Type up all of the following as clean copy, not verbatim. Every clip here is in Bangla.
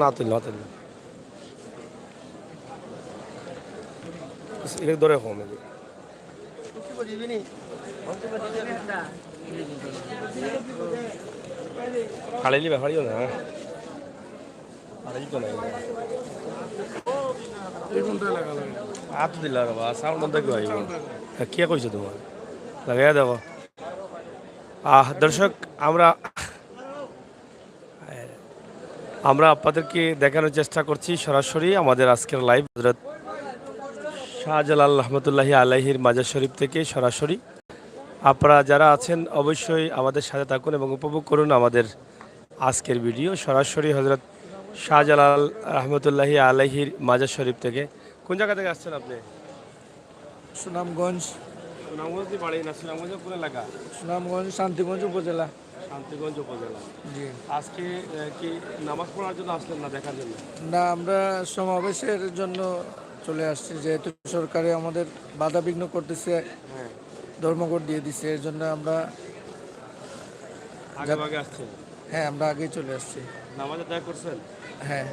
না তুললো তুললো এটা ধরে কমে হাড়াইলি ব্যাপারিও না হাড়াই তো নাই হাত দিলা বাবা সাউন্ড দেখো আইব কে কইছো তোমার লাগাই দেখো দর্শক আমরা আমরা আপনাদেরকে দেখানোর চেষ্টা করছি সরাসরি আমাদের আজকের লাইভ হযরত শাহজালাল রহমতুল্লাহি আলাইহির মাজার শরীফ থেকে সরাসরি আপনারা যারা আছেন অবশ্যই আমাদের সাথে থাকুন এবং উপভোগ করুন আমাদের আজকের ভিডিও সরাসরি হযরত শাহজালাল রহমতুল্লাহি আলাইহির মাজার শরীফ থেকে। কোন জায়গা থেকে আসছেন আপনি? সুনামগঞ্জ। সুনামগঞ্জ বাড়ি না, সুনামগঞ্জ কোন এলাকা? সুনামগঞ্জ শান্তিগঞ্জ উপজেলা। শান্তিগঞ্জ উপজেলা। জি। আজকে কি নামাজ পড়ার জন্য আসলেন না দেখার জন্য? না, আমরা সমাবেশের জন্য চলে আসছি, যেহেতু সরকারে আমাদের বাধা বিঘ্ন করতেছে, ধর্মঘট দিয়ে দিচ্ছে, এর জন্য আমরা আগে আসছেন। হ্যাঁ, আমরা আগেই চলে আসছি। নামাজ আদায় করছেন? হ্যাঁ,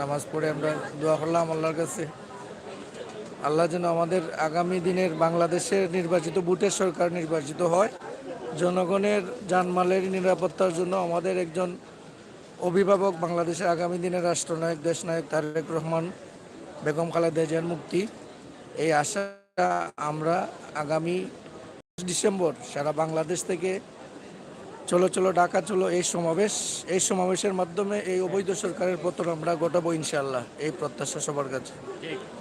নামাজ পড়ে আমরা দোয়া করলাম আল্লাহর কাছে, আল্লাহ যেন আমাদের আগামী দিনের বাংলাদেশের নির্বাচিত ভোটের সরকার নির্বাচিত হয়, জনগণের জানমালের নিরাপত্তার জন্য আমাদের একজন অভিভাবক, বাংলাদেশের আগামী দিনের রাষ্ট্রনায়ক দেশনায়ক তারেক রহমান, বেগম খালেদা জিয়ার মুক্তি, এই আশা আমরা আগামী ডিসেম্বর সারা বাংলাদেশ থেকে চলো চলো ঢাকা চলো এই সমাবেশের মাধ্যমে এই অবৈধ সরকারের পতন আমরা ঘটাবো ইনশাআল্লাহ, এই প্রত্যাশা সবার কাছে।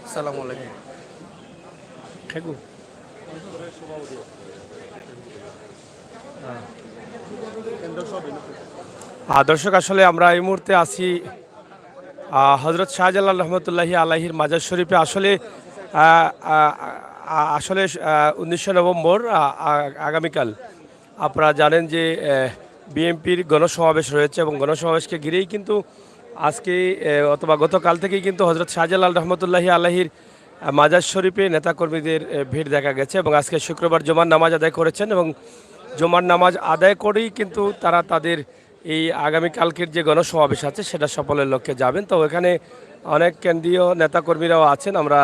আসসালামু আলাইকুম। দর্শক আসলে আমরা এই মুহূর্তে আছি হযরত শাহজালাল রহমতুল্লাহি আলাইহির মাজার শরীফে। আসলে আসলে 19 নভেম্বর আগামীকাল আপনারা জানেন যে বিএনপির গণসমাবেশ রয়েছে এবং গণসমাবেশকে ঘিরেই কিন্তু আজকে অথবা গতকাল থেকেই কিন্তু হযরত শাহজালাল রহমতুল্লাহি আলাইহির মাজার শরীফে নেতাকর্মীদের ভিড় দেখা গেছে এবং আজকে শুক্রবার জুমার নামাজ আদায় করেছেন এবং জুমার নামাজ আদায় করেই কিন্তু তারা তাদের এই আগামীকালকের যে গণসমাবেশ আছে সেটা সফলের লক্ষ্যে যাবেন। তো এখানে অনেক কেন্দ্রীয় নেতাকর্মীরাও আছেন, আমরা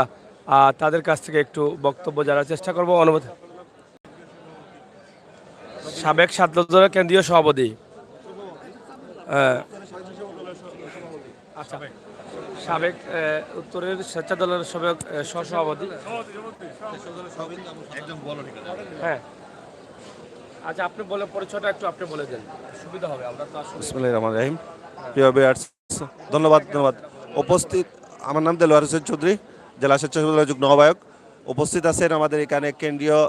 তাদের কাছ থেকে একটু বক্তব্য জানার চেষ্টা করব। অনুমতি সাবেক ছাত্র দলের কেন্দ্রীয় সভাপতি, আচ্ছা সাবেক উত্তরের স্বেচ্ছা দলের সাবেক সহসভাপতি, হ্যাঁ আচ্ছা আপনি বলে পরিচয়টা একটু আপনি বলে দেন, সুবিধা হবে। আমরা তো আসলে বিসমিল্লাহির রহমানির রহিম। প্রিয় ভিউয়ার্স, ধন্যবাদ। উপস্থিত, আমার নাম দেলোয়ার হোসেন চৌধুরী, জেলা স্বেচ্ছাসেবক যুগ্ম আহ্বায়ক। উপস্থিত আছেন আমাদের এখানে কেন্দ্রীয়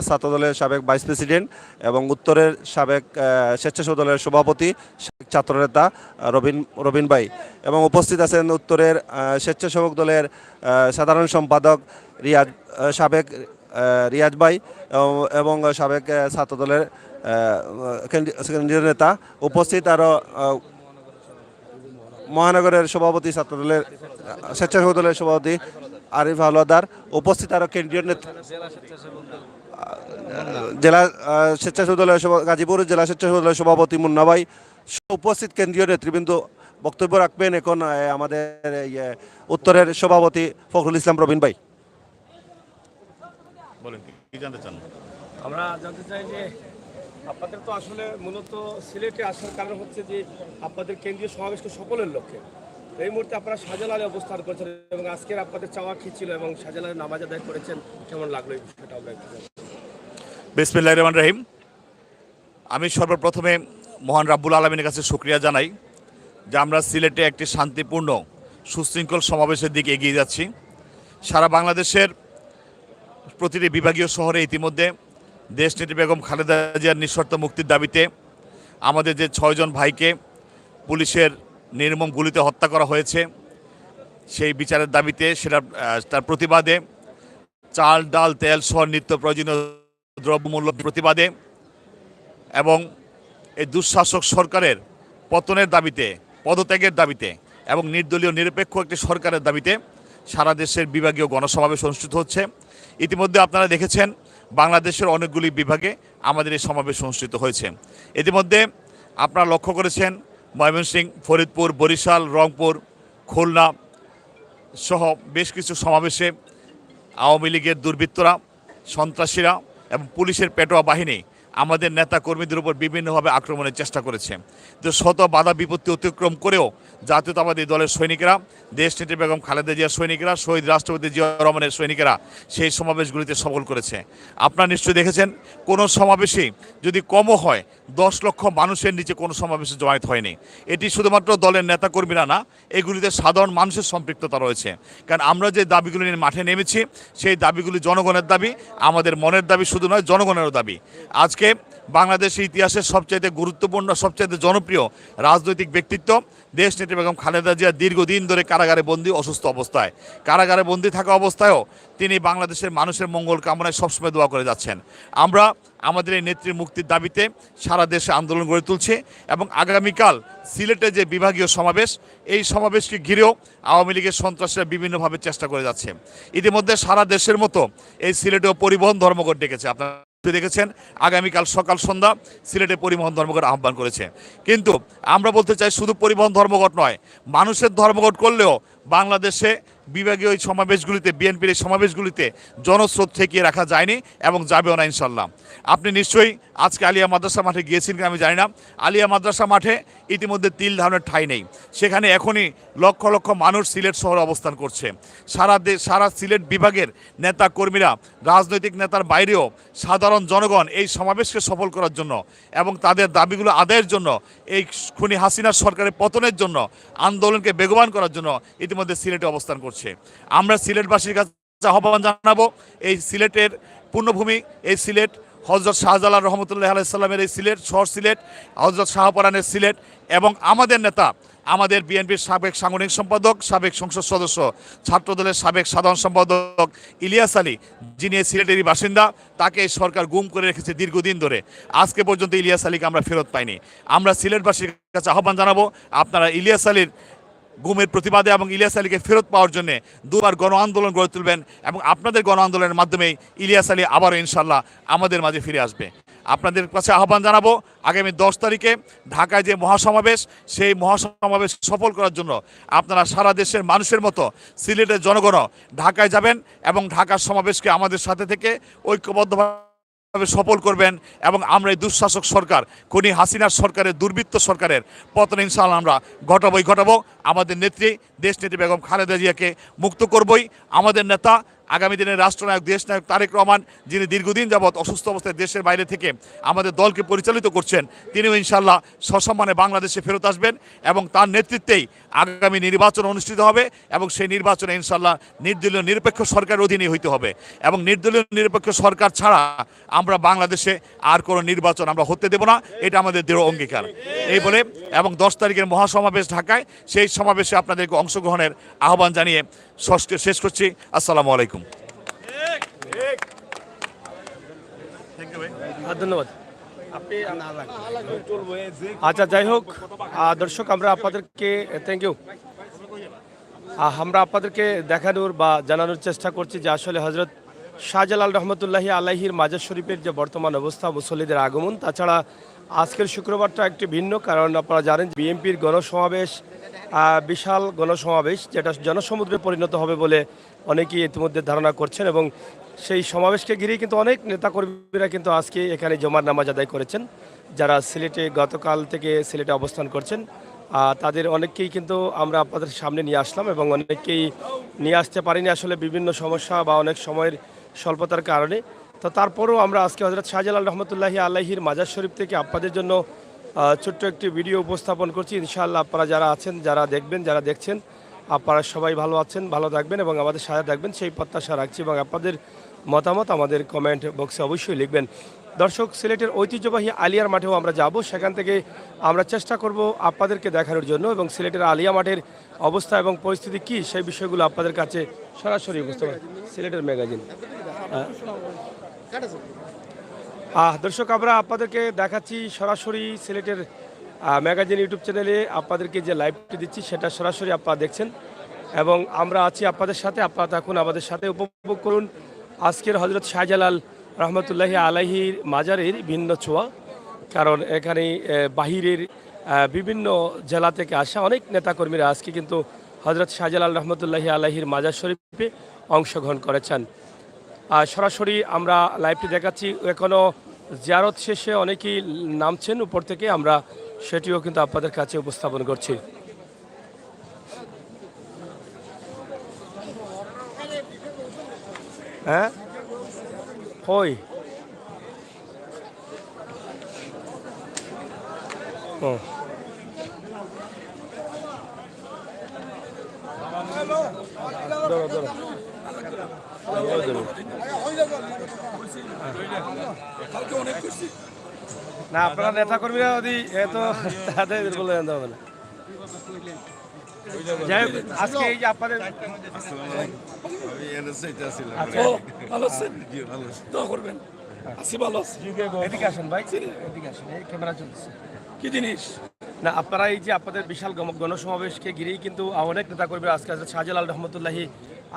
ছাত্র দলের সাবেক ভাইস প্রেসিডেন্ট এবং উত্তরের সাবেক স্বেচ্ছাসেবক দলের সভাপতি, ছাত্রনেতা রবিন ভাই, এবং উপস্থিত আছেন উত্তরের স্বেচ্ছাসেবক দলের সাধারণ সম্পাদক সাবেক রিয়াজ ভাই এবং সাবেক ছাত্র দলের কেন্দ্রীয় নেতা। উপস্থিত আরও মহানগরের সভাপতি, ছাত্রদলের স্বেচ্ছাসেবক দলের সভাপতি আরিফ হাওলাদার, উপস্থিত আরও কেন্দ্রীয় নেতা, জেলা স্বেচ্ছাসেবক দলের গাজীপুর জেলা স্বেচ্ছাসেবক দলের সভাপতি মুন্না ভাই, উপস্থিত কেন্দ্রীয় নেতৃবৃন্দ বক্তব্য রাখবেন এখন আমাদের উত্তরের সভাপতি ফখরুল ইসলাম রবিন ভাই। বলেন কি জানতে চান? আমরা জানতে চাই যে আপনাদের তো আসলে মূলত সিলেটে আসার কারণ হচ্ছে যে আপনাদের কেন্দ্রীয় সমাবেশকে সফলের লক্ষ্যে এই মুহূর্তে আপনারা শাহজালালে অবস্থান করছেন এবং আজকের আপনাদের চাওয়া কি ছিল এবং শাহজালালে নামাজ আদায় করেছেন, কেমন লাগলো এই বিষয়টা আমরা একটু জানতে চাই। বিসমিল্লাহির রহমানির রহিম। আমি সর্বপ্রথমে মহান রাব্বুল আলামিনের কাছে শুকরিয়া জানাই যে আমরা সিলেটে একটি শান্তিপূর্ণ সুশৃঙ্খল সমাবেশের দিকে এগিয়ে যাচ্ছি। সারা বাংলাদেশের প্রতিটি বিভাগীয় শহরে ইতিমধ্যে দেশনেত্রী বেগম খালেদা জিয়ার নিঃশর্ত মুক্তির দাবিতে আমাদের যে 6 জন ভাইকে পুলিশের নির্মম গুলিতে হত্যা করা হয়েছে সেই বিচারের দাবিতে, তার প্রতিবাদে চাল ডাল তেল সহ নিত্য প্রয়োজনীয় দ্রব্যমূল্য প্রতিবাদে এবং এই দুঃশাসক সরকারের পতনের দাবিতে, পদত্যাগের দাবিতে এবং নির্দলীয় নিরপেক্ষ একটি সরকারের দাবিতে সারা দেশের বিভাগীয় গণসমাবেশ অনুষ্ঠিত হচ্ছে। ইতিমধ্যে আপনারা দেখেছেন বাংলাদেশের অনেকগুলি বিভাগে আমাদের এই সমাবেশ অনুষ্ঠিত হয়েছে। ইতিমধ্যে আপনারা লক্ষ্য করেছেন ময়মনসিংহ, ফরিদপুর, বরিশাল, রংপুর, খুলনা সহ বেশ কিছু সমাবেশে আওয়ামী লীগের দুর্বৃত্তরা, সন্ত্রাসীরা এবং পুলিশের পেটোয়া বাহিনী আমাদের নেতা কর্মীদের উপর বিভিন্নভাবে আক্রমণের চেষ্টা করেছে। তো শত বাধা বিপত্তি অতিক্রম করেও জাতীয়তাবাদী দলের সৈনিকেরা, দেশনেত্রী বেগম খালেদা জিয়ার সৈনিকেরা, শহীদ রাষ্ট্রপতি জিয়াউর রহমানের সৈনিকেরা সেই সমাবেশগুলিতে সফল করেছে। আপনারা নিশ্চয়ই দেখেছেন কোনো সমাবেশে যদি কমও হয় 10 লক্ষ মানুষের নিচে কোনো সমাবেশে জমায়েত হয়নি। এটি শুধুমাত্র দলের নেতাকর্মীরা না, এগুলিতে সাধারণ মানুষের সম্পৃক্ততা রয়েছে। কারণ আমরা যে দাবিগুলি নিয়ে মাঠে নেমেছি সেই দাবিগুলি জনগণের দাবি, আমাদের মনের দাবি শুধু নয়, জনগণেরও দাবি। আজকে বাংলাদেশের ইতিহাসের সবচাইতে গুরুত্বপূর্ণ, সবচাইতে জনপ্রিয় রাজনৈতিক ব্যক্তিত্ব দেশনেত্রী বেগম খালেদা জিয়া দীর্ঘদিন ধরে কারাগারে বন্দী, অসুস্থ অবস্থায়। কারাগারে বন্দী থাকা অবস্থায়ও তিনি বাংলাদেশের মানুষের মঙ্গল কামনায় সবসময় দোয়া করে যাচ্ছেন। আমরা আমাদের এই নেত্রীর মুক্তির দাবিতে সারা দেশে আন্দোলন গড়ে তুলছি এবং আগামীকাল সিলেটে যে বিভাগীয় সমাবেশ, এই সমাবেশকে ঘিরেও আওয়ামী লীগের সন্ত্রাসীরা বিভিন্নভাবে চেষ্টা করে যাচ্ছে। ইতিমধ্যে সারা দেশের মতো এই সিলেটেও পরিবহন ধর্মঘট ডেকেছে। আপনারা দেখেছেন আগামীকাল সকাল সন্ধ্যা সিলেটে পরিবহন ধর্মঘট আহ্বান করেছে। কিন্তু আমরা বলতে চাই শুধু পরিবহন ধর্মঘট নয়, মানুষের ধর্মঘট করলেও বাংলাদেশে বিভাগীয় এই সমাবেশগুলিতে, বিএনপির এই সমাবেশগুলিতে জনস্রোত ঠেকিয়ে রাখা যায়নি এবং যাবেও না ইনশাল্লাহ। আপনি নিশ্চয়ই আজকে আলিয়া মাদ্রাসা মাঠে গিয়েছেন কিনা আমি জানি না। আলিয়া মাদ্রাসা মাঠে ইতিমধ্যে তিল ধারণের ঠাঁই নেই। সেখানে এখনই লক্ষ লক্ষ মানুষ সিলেট শহরে অবস্থান করছে। সারা সিলেট বিভাগের নেতা কর্মীরা, রাজনৈতিক নেতার বাইরেও সাধারণ জনগণ এই সমাবেশকে সফল করার জন্য এবং তাদের দাবিগুলো আদায়ের জন্য, এই খুনি হাসিনার সরকারের পতনের জন্য, আন্দোলনকে বেগবান করার জন্য ইতিমধ্যে সিলেটে অবস্থান করছে। আমরা সিলেটবাসীর কাছে আহ্বান জানাবো, এই সিলেটের পূর্ণভূমি, এই সিলেট হযরত শাহজালাল রহমতুল্লাহ আলাইহিস সালামের এই সিলেট, শহর সিলেট, হযরত শাহপরানের সিলেট এবং আমাদের নেতা, আমাদের বিএনপির সাবেক সাংগঠনিক সম্পাদক, সাবেক সংসদ সদস্য, ছাত্রদলের সাবেক সাধারণ সম্পাদক ইলিয়াস আলী, যিনি এই সিলেটেরই বাসিন্দা, তাকে সরকার গুম করে রেখেছে দীর্ঘদিন ধরে। আজকে পর্যন্ত ইলিয়াস আলীকে আমরা ফেরত পাইনি। আমরা সিলেটবাসীর কাছে আহ্বান জানাবো, আপনারা ইলিয়াস আলীর গুমের প্রতিবাদে এবং ইলিয়াস আলীকে ফেরত পাওয়ার জন্য দুবার গণ আন্দোলন গড়ে তুলবেন এবং আপনাদের গণ আন্দোলনের মাধ্যমেই ইলিয়াস আলী আবারও ইনশাল্লাহ আমাদের মাঝে ফিরে আসবে। আপনাদের কাছে আহ্বান জানাবো, আগামী 10 তারিখে ঢাকায় যে মহাসমাবেশ, সেই মহাসমাবেশ সফল করার জন্য আপনারা সারা দেশের মানুষের মতো সিলেটের জনগণও ঢাকায় যাবেন এবং ঢাকার সমাবেশকে আমাদের সাথে থেকে ঐক্যবদ্ধভাবে সফল করবেন এবং আমরা এই দুঃশাসক সরকার, খুনি হাসিনার সরকারের, দুর্বৃত্ত সরকারের পতন ইনশাআল্লাহ আমরা ঘটাবো। আমাদের নেত্রী, দেশনেত্রী বেগম খালেদা জিয়াকে মুক্ত করবই। আমাদের নেতা, আগামী দিনের রাষ্ট্রনায়ক, দেশনায়ক তারেক রহমান, যিনি দীর্ঘদিন যাবৎ অসুস্থ অবস্থায় দেশের বাইরে থেকে আমাদের দলকে পরিচালিত করছেন, তিনিও ইনশাআল্লাহ সসম্মানে বাংলাদেশে ফেরত আসবেন এবং তার নেতৃত্বেই আগামী নির্বাচন অনুষ্ঠিত হবে এবং সেই নির্বাচনে ইনশাআল্লাহ নির্দলীয় নিরপেক্ষ সরকারের অধীনে হইতে হবে এবং নির্দলীয় নিরপেক্ষ সরকার ছাড়া আমরা বাংলাদেশে আর কোনো নির্বাচন আমরা হতে দেব না, এটা আমাদের দৃঢ় অঙ্গীকার। এই বলে এবং 10 তারিখের মহাসমাবেশ ঢাকায়, সেই সমাবেশে আপনাদেরকে অংশগ্রহণের আহ্বান জানিয়ে শেষ করছি। আসসালামু আলাইকুম। ধন্যবাদ। আচ্ছা, যাই হোক দর্শক, আমরা আপনাদেরকে থ্যাংক ইউ, আমরা আপনাদেরকে দেখানোর বা জানানোর চেষ্টা করছি যে আসলে হজরত শাহজালাল রহমতুল্লাহি আলাইহির মাজার শরীফের যে বর্তমান অবস্থা, মুসল্লিদের আগমন, তাছাড়া আজকের শুক্রবারটা একটি ভিন্ন, কারণ আপনারা জানেন বিএনপির গণসমাবেশ, বিশাল গণসমাবেশ, যেটা জনসমুদ্রে পরিণত হবে বলে অনেকেই ইতিমধ্যে ধারণা করছেন এবং সেই সমাবেশকে ঘিরেই কিন্তু অনেক নেতাকর্মীরা কিন্তু আজকে এখানে জমার নামাজ আদায় করেছেন। যারা সিলেটে গতকাল থেকে সিলেটে অবস্থান করছেন তাদের অনেককেই কিন্তু আমরা আপনাদের সামনে নিয়ে আসলাম এবং অনেককেই নিয়ে আসতে পারিনি আসলে বিভিন্ন সমস্যা বা অনেক সময়ের স্বল্পতার কারণে। তো তারপরেও আমরা আজকে হযরত শাহজালাল রহমতুল্লাহি আলাইহির মাজার শরীফ থেকে আপনাদের জন্য ছোট্ট একটি ভিডিও উপস্থাপন করছি। ইনশাআল্লাহ আপনারা যারা আছেন, যারা দেখবেন, যারা দেখছেন, আপনারা সবাই ভালো আছেন, ভালো থাকবেন এবং আমাদের সাথে থাকবেন সেই প্রত্যাশা রাখছি এবং আপনাদের মতামত আমাদের কমেন্ট বক্সে অবশ্যই লিখবেন। দর্শক, সিলেটের ঐতিহ্যবাহী আলিয়ার মাঠেও আমরা যাব, সেখান থেকে আমরা চেষ্টা করব আপনাদেরকে দেখানোর জন্য এবং সিলেটের আলিয়া মাঠের অবস্থা এবং পরিস্থিতি কী সেই বিষয়গুলো আপনাদের কাছে সরাসরি উপস্থাপন। সিলেটের ম্যাগাজিন দর্শক, আমরা আপনাদেরকে দেখাচ্ছি সরাসরি সিলেটের ম্যাগাজিন ইউটিউব চ্যানেলে আপনাদেরকে যে লাইভটি দিচ্ছি সেটা সরাসরি আপনারা দেখছেন এবং আমরা আছি আপনাদের সাথে। আপনারা থাকুন আমাদের সাথে, উপভোগ করুন আজকের হজরত শাহজালাল রহমতুল্লাহি আলাইহির মাজারের ভিন্ন ছোঁয়া। কারণ এখানে বাহিরের বিভিন্ন জেলা থেকে আসা অনেক নেতাকর্মীরা আজকে কিন্তু হজরত শাহজালাল রহমতুল্লাহি আলাইহির মাজার শরীফে অংশগ্রহণ করেছেন। সরাসরি আমরা লাইভটি দেখাচ্ছি, এখনও জিয়ারত শেষে অনেকেই নামছেন উপর থেকে, আমরা সেটিও কিন্তু আপনাদের কাছে উপস্থাপন করছি। হ্যাঁ কই ও ধরো ধরো না, আপনারা নেতা কর্মীরা যদি এত তাদের বলে জানতে হবে না। যাই হোক, আজকে এই যে আপনাদের এদিকে আসেন ভাই, এদিকে আসেন, এই ক্যামেরা চলতেছে কি জিনিস না। আপনারা এই যে আপনাদের বিশাল গণসমাবেশকে ঘিরেই কিন্তু অনেক নেতাকর্মীরা আজকে শাহজালাল রহমতুল্লাহি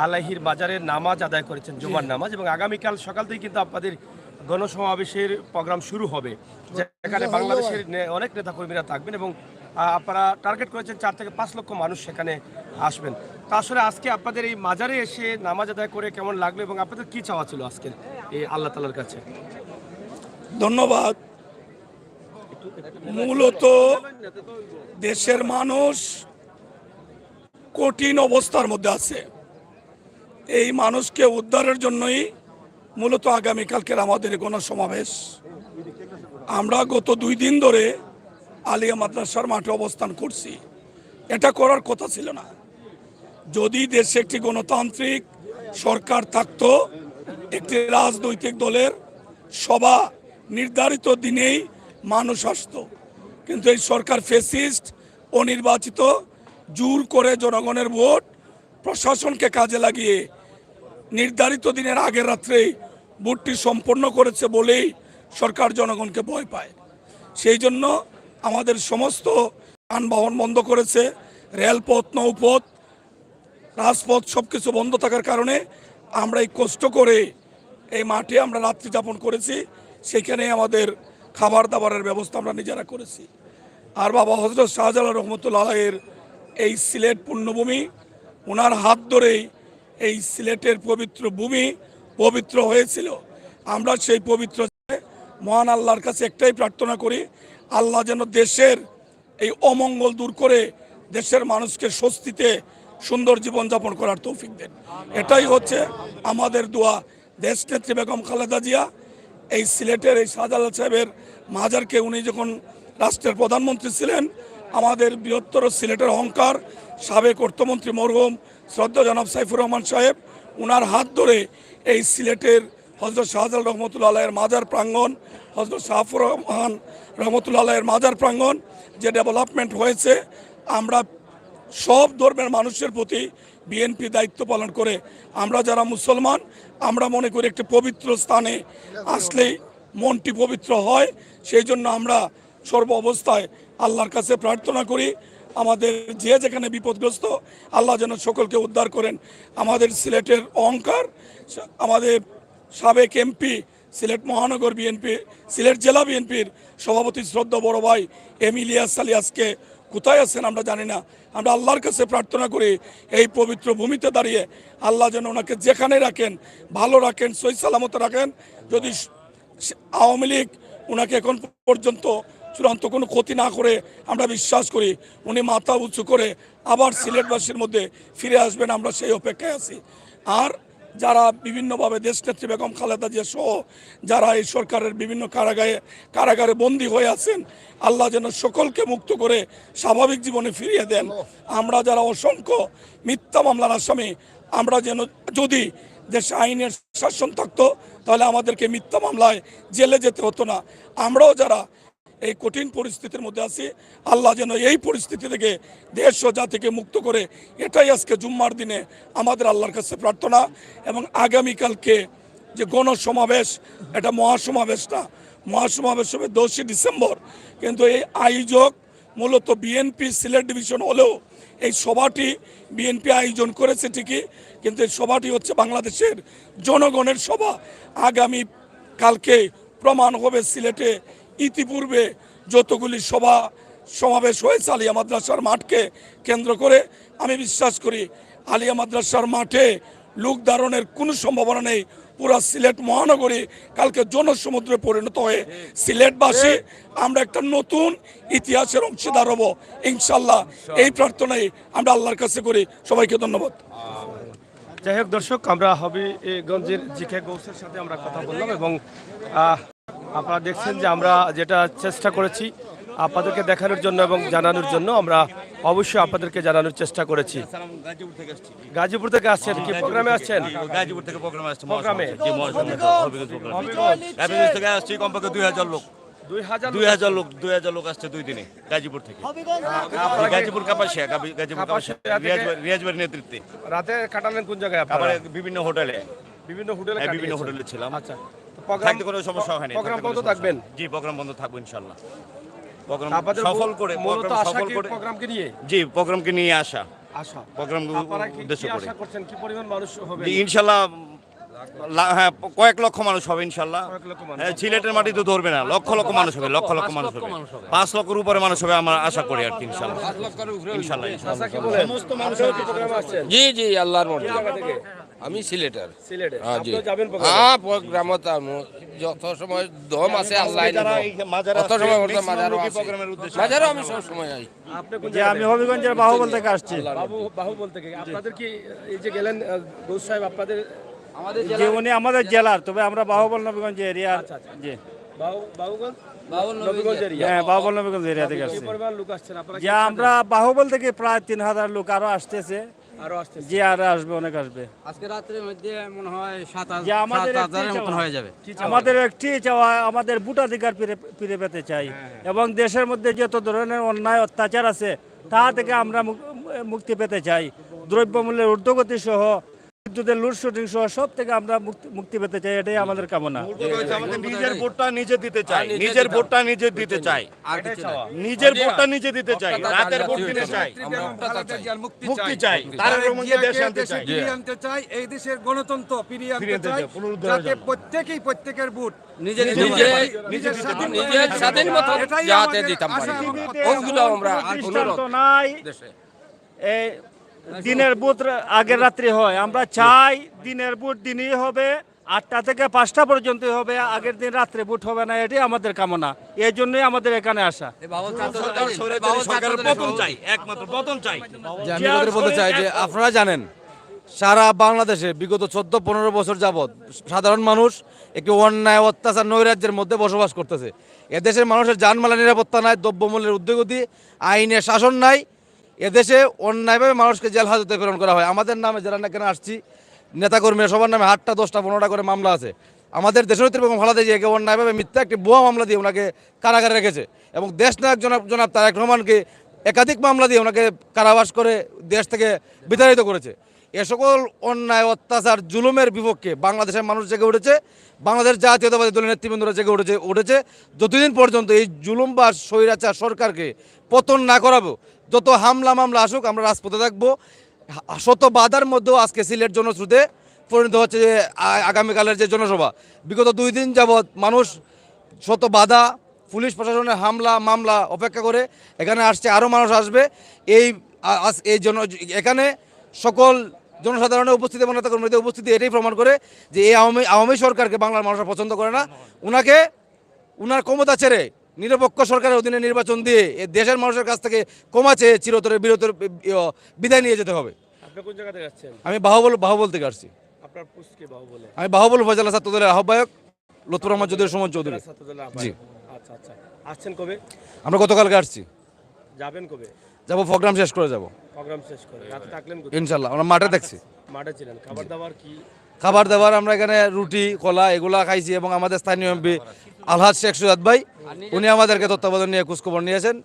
আলাইহির বাজারে নামাজ আদায় করেছেন, জুমার নামাজ, এবং আগামীকাল সকাল থেকে কিন্তু আপনাদের গণসমাবেশের প্রোগ্রাম শুরু হবে, যেখানে বাংলাদেশের অনেক নেতাকর্মীরা থাকবেন এবং আপনারা টার্গেট করেছেন 4 থেকে 5 লক্ষ মানুষ সেখানে আসবেন। তা আসলে আজকে আপনাদের এই মাজারে এসে নামাজ আদায় করে কেমন লাগলো এবং আপনাদের কি চাওয়া ছিল আজকের এই আল্লাহ তাআলার কাছে? ধন্যবাদ। মূলত দেশের মানুষ কঠিন অবস্থার মধ্যে আছে, এই মানুষকে উদ্ধারের জন্যই মূলত আগামীকালকের আমাদের গণসমাবেশ। আমরা গত 2 দিন ধরে আলিয়া মাদ্রাসার মাঠে অবস্থান করছি। এটা করার কথা ছিল না। যদি দেশে একটি গণতান্ত্রিক সরকার থাকতো, একটি রাজনৈতিক দলের সভা নির্ধারিত দিনেই মানুষ আসতো, কিন্তু এই সরকার ফ্যাসিস্ট, অনির্বাচিত, জোর করে জনগণের ভোট প্রশাসনকে কাজে লাগিয়ে নির্ধারিত দিনের আগের রাত্রেই ভোটটি সম্পন্ন করেছে বলেই সরকার জনগণকে ভয় পায়। সেই জন্য আমাদের সমস্ত যানবাহন বন্ধ করেছে, রেলপথ, নৌপথ, রাজপথ সব কিছু বন্ধ থাকার কারণে আমরা এই কষ্ট করে এই মাঠে আমরা রাত্রি যাপন করেছি। সেখানে আমাদের খাবার দাবারের ব্যবস্থা আমরা নিজেরা করেছি। আর বাবা হযরত শাহজালাল রহমতুল্লাহ আলাইহির এই সিলেট পুণ্যভূমি, ওনার হাত ধরেই এই সিলেটের পবিত্র ভূমি পবিত্র হয়েছিল। আমরা সেই পবিত্র মহান আল্লাহর কাছে একটাই প্রার্থনা করি, আল্লাহ যেন দেশের এই অমঙ্গল দূর করে দেশের মানুষকে স্বস্তিতে সুন্দর জীবনযাপন করার তৌফিক দেন। এটাই হচ্ছে আমাদের দোয়া। দেশনেত্রী বেগম খালেদা জিয়া এই সিলেটের এই শাহজালাল সাহেবের মাজারকে, উনি যখন রাষ্ট্রের প্রধানমন্ত্রী ছিলেন, আমাদের বৃহত্তর সিলেটের অহংকার সাবেক অর্থমন্ত্রী মরহুম শ্রদ্ধা জনাব সাইফুর রহমান সাহেব, ওনার হাত ধরে এই সিলেটের হযরত শাহজালাল রহমতুল্লাহ আলাইহির মাজার প্রাঙ্গণ, হযরত শাহফুর রহমান রহমতুল্লাহ আলাইহির মাজার প্রাঙ্গণ যে ডেভেলপমেন্ট হয়েছে, আমরা সব ধর্মের মানুষের প্রতি বিএনপি দায়িত্ব পালন করে, আমরা যারা মুসলমান, আমরা মনে করি একটি পবিত্র স্থানে আসলেই মনটি পবিত্র হয়। সেই জন্য আমরা সর্ব অবস্থায় আল্লাহর কাছে প্রার্থনা করি, আমাদের যে যেখানে বিপদগ্রস্ত, আল্লাহ যেন সকলকে উদ্ধার করেন। আমাদের সিলেটের অহংকার, আমাদের সাবেক এমপি, সিলেট মহানগর বিএনপি, সিলেট জেলা বিএনপির সভাপতি শ্রদ্ধা বড় ভাই ইলিয়াস আলী আজকে কোথায় আছেন আমরা জানি না। আমরা আল্লাহর কাছে প্রার্থনা করি, এই পবিত্র ভূমিতে দাঁড়িয়ে আল্লাহ যেন ওনাকে যেখানে রাখেন ভালো রাখেন, সহি সালামত রাখেন। যদি আওয়ামী লীগ ওনাকে এখন পর্যন্ত চূড়ান্ত কোনো ক্ষতি না করে, আমরা বিশ্বাস করি উনি মাথা উঁচু করে আবার সিলেটবাসীর মধ্যে ফিরে আসবেন, আমরা সেই অপেক্ষায় আছি। আর যারা বিভিন্নভাবে দেশনেত্রী বেগম খালেদা জিয়া সহ যারা এই সরকারের বিভিন্ন কারাগারে বন্দী হয়ে আছেন, আল্লাহ যেন সকলকে মুক্ত করে স্বাভাবিক জীবনে ফিরিয়ে দেন। আমরা যারা অসংখ্য মিথ্যা মামলার আসামি, আমরা যেন, যদি দেশে আইনের শাসন থাকতো তাহলে আমাদেরকে মিথ্যা মামলায় জেলে যেতে হতো না। আমরাও যারা এই কঠিন পরিস্থিতির মধ্যে আছি, আল্লাহ যেন এই পরিস্থিতি থেকে দেশ ও জাতিকে মুক্ত করে, এটাই আজকে জুম্মার দিনে আমাদের আল্লাহর কাছে প্রার্থনা। এবং আগামীকালকে যে গণসমাবেশ, এটা মহাসমাবেশ না, মহাসমাবেশ হবে 10 ডিসেম্বর, কিন্তু এই আয়োজক মূলত বিএনপি সিলেট ডিভিশন হলেও এই সভাটি বিএনপি আয়োজন করেছে ঠিকই, কিন্তু এই সভাটি হচ্ছে বাংলাদেশের জনগণের সভা। আগামী কালকে প্রমাণ হবে সিলেটে ইতিপূর্বে যতগুলি সভা সমাবেশ হয়েছে আলিয়া মাদ্রাসার মাঠকে কেন্দ্র করে। আমি বিশ্বাস করি আলিয়া মাদ্রাসার মাঠে লোক ধারণের কোনো সম্ভাবনা নেই। পুরা সিলেট মহানগরী কালকে জনসমুদ্রে পরিণত হয়ে সিলেটবাসী আমরা একটা নতুন ইতিহাসের অংশীদার হব ইনশাল্লাহ। এই প্রার্থনাই আমরা আল্লাহর কাছে করি। সবাইকে ধন্যবাদ। যাই হোক দর্শক, আমরা হবিগঞ্জের জিকে গৌসের সাথে আমরা কথা বললাম এবং আপনারা দেখছেন যে আমরা যেটা চেষ্টা করেছি আপনাদেরকে দেখানোর জন্য এবং জানানোর জন্য, আমরা অবশ্যই আপনাদেরকে জানানোর চেষ্টা করেছি। গাজীপুর থেকে আসছি। গাজীপুর থেকে আসছেন, কি প্রোগ্রামে আসছেন? গাজীপুর থেকে প্রোগ্রামে আসছে। প্রোগ্রামে? জি, হবিগঞ্জ থেকে আসছি কমপক্ষে 2000 লোক। 2000 2000 লোক আসছে 2 দিনে গাজীপুর থেকে। গাজীপুর কাপাসিয়া, গাজীপুর কাপাসিয়া রিয়াজবাড়ির নেতৃত্বে। রাতে কাটালেন কোন জায়গায় আবার আপনারা? বিভিন্ন হোটেলে। বিভিন্ন হোটেলে বিভিন্ন কাটিয়েছেন? হোটেলে ছিলাম। আচ্ছা, থাকতে কোনো সমস্যা হয়নি। প্রোগ্রাম বন্ধ থাকবেন? জি, প্রোগ্রাম বন্ধ থাকবো ইনশাআল্লাহ। প্রোগ্রাম আপনাদের সফল করে, মূলত প্রোগ্রাম আশা সফল কি করে। প্রোগ্রামকে নিয়ে? জি, প্রোগ্রামকে নিয়ে আসা। আশা প্রোগ্রাম আপনারা কি উদ্দেশ্য করে। আশা করছেন কি পরিমাণ মানুষ হবে? জি, ইনশাআল্লাহ হ্যাঁ, কয়েক লক্ষ মানুষ হবে ইনশাআল্লাহ। কয়েক লক্ষ মানুষ। হ্যাঁ, সিলেটের মাটি তো ধরবে না, লক্ষ লক্ষ মানুষ হবে, লক্ষ লক্ষ মানুষ হবে। 5 লক্ষের উপরে মানুষ হবে আমরা আশা করি আর কি ইনশাআল্লাহ। ইনশাআল্লাহ আশা কি বলেন? সমস্ত মানুষ কি প্রোগ্রামে আসছেন? জি জি আল্লাহর মর্জি। জায়গা থেকে? আমি সিলেটের। সিলেটে? হ্যাঁ, জি। আপনিও যাবেন প্রোগ্রামে? হ্যাঁ, প্রোগ্রামত যত সময় দম আছে আল্লাহ কত সময় করতে মাজারও আছে। মাজারও আমি সব সময় আই। আপনি কোন যে আমি হবিগঞ্জের বাহুবল থেকে আসছি। বাহুবল থেকে। আপনাদের কি এই যে গেলেন গৌস সাহেব, আপনাদের যে উনি আমাদের জেলার, তবে আমরা বাহুবল নবীগঞ্জ এরিয়ার। আচ্ছা, আচ্ছা। জি, বাহুগঞ্জ নবীগঞ্জ এরিয়া? হ্যাঁ, বাহুবল নবীগঞ্জ এরিয়া থেকে কি আসছি। পরিমাণ লোক আসছেন আপনারা? যে আমরা বাহুবল থেকে প্রায় 3000 লোক আরো আসতেছে। আরো আসতেছে? যে আরো আসবে, অনেক আসবে। আজকে রাত্রের মধ্যে মনে হয় যে আমাদের একটি 7,000 মতন চাওয়া, হয়ে যাবে। আমাদের একটি চাওয়া, আমাদের ভোটাধিকার ফিরে পেতে চাই এবং দেশের মধ্যে যত ধরনের অন্যায় অত্যাচার আছে তা থেকে আমরা মুক্তি পেতে চাই। দ্রব্যমূল্যের ঊর্ধ্বগতি সহ, বিদ্যুতের লোডশেডিং সহ সব থেকে আমরা মুক্তি পেতে চাই, এটাই আমাদের কামনা। আমাদের নিজের ভোটটা নিজে দিতে চাই, নিজের ভোটটা নিজে দিতে চাই, আর কিছু না। নিজের ভোটটা নিজে দিতে চাই, রাতের ভোট দিতে চাই, আমরা অট্টাচার চাই। মুক্তি চাই, তারেক রহমানকে দেশে আনতে চাই। ফিরিয়ে আনতে চাই, এই দেশের গণতন্ত্র ফিরিয়ে আনতে ফিরিয়ে আনতে চাই, চাই, পুনরুদ্ধারের যাতে জন্য। প্রত্যেকেই প্রত্যেকের ভোট নিজের নিজের স্বাধীন মতো এটাই যাতে আমাদের দিতাম পারি। আশা এবং ওইগুলো আমরা দৃষ্টান্ত নাই দেশে এই দিনের বুথ আগের রাত্রি হয়। আমরা চাই দিনের বুথ দিনই হবে, 8টা থেকে 5টা পর্যন্ত হবে, আগের দিন রাত্রে বুথ হবে না, এটাই আমাদের কামনা। এই জন্যই আমাদের এখানে আসা। সরকারের পতন চাই, একমাত্র পতন চাই। যে আমি আপনাদের বলতে চাই যে আপনারা জানেন সারা বাংলাদেশে বিগত 14-15 বছর যাবৎ সাধারণ মানুষ একটি অন্যায় অত্যাচার নৈরাজ্যের মধ্যে বসবাস করতেছে। এদেশের মানুষের জানমালের নিরাপত্তা নাই, দ্রব্যমূল্যের ঊর্ধ্বগতি, আইনের শাসন নাই। এদেশে অন্যায়ভাবে মানুষকে জেল হাজতে প্রেরণ করা হয়। আমাদের নামে যারা না কেন আসছি নেতাকর্মীরা সবার নামে 8টা 10টা 15টা করে মামলা আছে। আমাদের দেশনেত্রী বেগম খালেদা জিয়াকে অন্যায়ভাবে মিথ্যা একটি ভুয়া মামলা দিয়ে ওনাকে কারাগারে রেখেছে এবং দেশনায়ক জনাব তারেক রহমানকে একাধিক মামলা দিয়ে ওনাকে কারাবাস করে দেশ থেকে বিতাড়িত করেছে। এ সকল অন্যায় অত্যাচার জুলুমের বিপক্ষে বাংলাদেশের মানুষ জেগে উঠেছে, বাংলাদেশ জাতীয়তাবাদী দলের নেতৃবৃন্দরা জেগে উঠেছে। যতদিন পর্যন্ত এই জুলুম বা স্বৈরাচার সরকারকে পতন না করাবো, যত হামলা মামলা আসুক, আমরা রাজপথে থাকবো। শত বাধার মধ্যেও আজকে সিলেট জনশ্রুতে পরিণত হচ্ছে যে আগামীকালের যে জনসভা। বিগত 2 দিন যাবৎ মানুষ শত বাধা, পুলিশ প্রশাসনের হামলা মামলা অপেক্ষা করে এখানে আসছে, আরও মানুষ আসবে। এই এখানে সকল জনসাধারণের উপস্থিতি এবং নেতাকর্মীদের উপস্থিতি এটাই প্রমাণ করে যে এই আওয়ামী সরকারকে বাংলার মানুষরা পছন্দ করে না। উনার ক্ষমতা ছেড়ে নিরপেক্ষ সরকারের অধীনে নির্বাচন দিয়ে এই দেশের মানুষের কাছ থেকে ক্ষমা চেয়ে চিরতরে বিদায় নিয়ে যেতে হবে। আপনি কোন জায়গা থেকে আসছেন? আমি বাহুবল থেকে আসছি। আপনার পোস্ট কি বাহুবলে? আমি বাহুবল উপজেলা ছাত্র দলের আহ্বায়ক লুৎফর রহমান চৌধুরী, সুমন চৌধুরী। জি। আচ্ছা আচ্ছা। আসছেন কবে? আমরা গতকালকে আসছি। যাবেন কবে? যাব, প্রোগ্রাম শেষ করে যাব প্রোগ্রাম শেষ করে। রাতে থাকলেন কোথায়? ইনশাল্লাহ। আমরা মাঠে দেখছি, মাঠে ছিলেন। খাবার দাবার কি? খাবার দাবার আমরা এখানে রুটি কলা এগুলা খাইছি এবং আমাদের স্থানীয় এমপি আলহাজ শেখ সুজাত ভাই উনি আমাদেরকে তত্ত্বাবধান নিয়ে খোঁজখবর নিয়েছেন।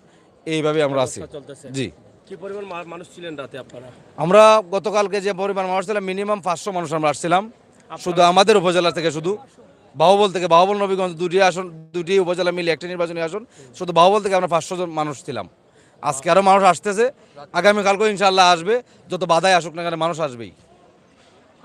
এইভাবে আমরা আছি। চলতেছে। জি। কি পরিমাণ মানুষ ছিলেন রাতে আপনারা? আমরা গতকালকে যে পরিমাণ মানুষ ছিলাম মিনিমাম 500 মানুষ আমরা আসছিলাম, শুধু আমাদের উপজেলা থেকে। শুধু বাহুবল নবীগঞ্জ দুটি উপজেলা মিলে একটি নির্বাচনী আসন, শুধু বাহুবল থেকে আমরা 500 জন মানুষ ছিলাম। আজকে আরও মানুষ আসতেছে, আগামীকালকেও ইনশাআল্লাহ আসবে। যত বাধায় আসুক না কেন মানুষ আসবেই।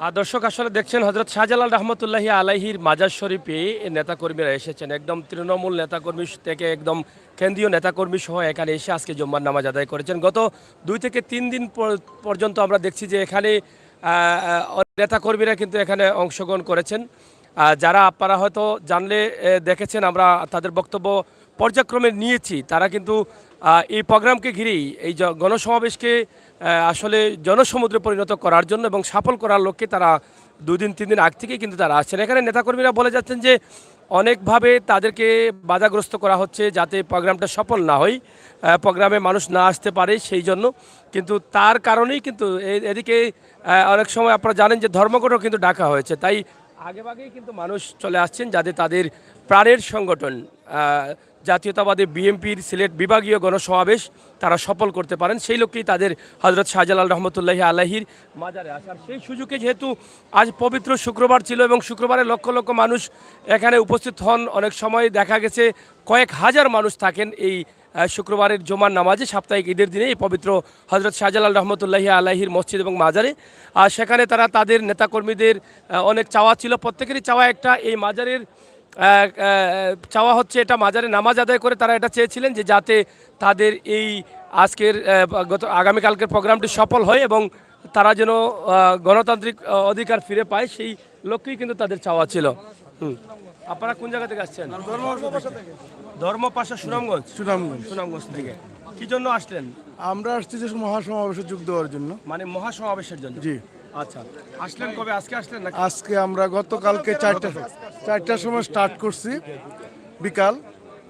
আর দর্শক আসলে দেখছেন হজরত শাহজালাল রহমতুল্লাহি আলাইহির মাজার শরীফে নেতাকর্মীরা এসেছেন, একদম তৃণমূল নেতাকর্মী থেকে একদম কেন্দ্রীয় নেতাকর্মী সহ এখানে এসে আজকে জুম্মার নামাজ আদায় করেছেন। গত 2 থেকে 3 দিন পর্যন্ত আমরা দেখছি যে এখানে নেতাকর্মীরা কিন্তু এখানে অংশগ্রহণ করেছেন। যারা আপনারা হয়তো জানলে দেখেছেন, আমরা তাদের বক্তব্য পর্যায়ক্রমে নিয়েছি। তারা কিন্তু এই প্রোগ্রামকে ঘিরেই এই গণসমাবেশকে আসলে জনসমুদ্রে পরিণত করার জন্য এবং সফল করার লক্ষ্যে তারা 2 দিন 3 দিন আগ থেকেই কিন্তু তারা আসছেন। এখানে নেতাকর্মীরা বলে যাচ্ছেন যে অনেকভাবে তাদেরকে বাধাগ্রস্ত করা হচ্ছে যাতে প্রোগ্রামটা সফল না হয়, প্রোগ্রামে মানুষ না আসতে পারে সেই জন্য। কিন্তু তার কারণেই কিন্তু এদিকে অনেক সময় আপনারা জানেন যে ধর্মঘটও কিন্তু ডাকা হয়েছে। তাই আগেভাগেই কিন্তু মানুষ চলে আসছেন যাতে তাদের প্রাণের সংগঠন জাতীয়তাবাদী বিএনপির সিলেট বিভাগীয় গণসমাবেশ তারা সফল করতে পারেন, সেই লক্ষ্যেই তাদের হজরত শাহজালাল রহমতুল্লাহি আলাইহির মাজারে আসার। সেই সুযোগে যেহেতু আজ পবিত্র শুক্রবার ছিল এবং শুক্রবারে লক্ষ লক্ষ মানুষ এখানে উপস্থিত হন, অনেক সময় দেখা গেছে কয়েক হাজার মানুষ থাকেন এই শুক্রবারের জুমার নামাজে, সাপ্তাহিক ঈদের দিনে এই পবিত্র হজরত শাহজালাল রহমতুল্লাহি আলাইহির মসজিদ এবং মাজারে। আর সেখানে তারা তাদের নেতাকর্মীদের অনেক চাওয়া ছিল, প্রত্যেকেরই চাওয়া একটা, এই মাজারের চাওয়া হচ্ছে এটা মাজারে নামাজ আদায় করে তারা এটা চেয়েছিলেন যে যাতে তাদের এই আজকের আগামীকালকের প্রোগ্রামটি সফল হয় এবং তারা যেন গণতান্ত্রিক অধিকার ফিরে পায়, সেই লক্ষ্যেই কিন্তু তাদের চাওয়া ছিল। আপনারা কোন জায়গা থেকে আসছেন? ধর্মপাশা, সুনামগঞ্জ। সুনামগঞ্জ থেকে কি জন্য আসলেন? আমরা আসছি যে মহাসমাবেশে যোগ দেওয়ার জন্য। মানে মহাসমাবেশের জন্য? জি। আচ্ছা, আসলেন কবে? আজকে আসলেন নাকি? আজকে আমরা গতকালকে 4টার সময় স্টার্ট করছি বিকাল,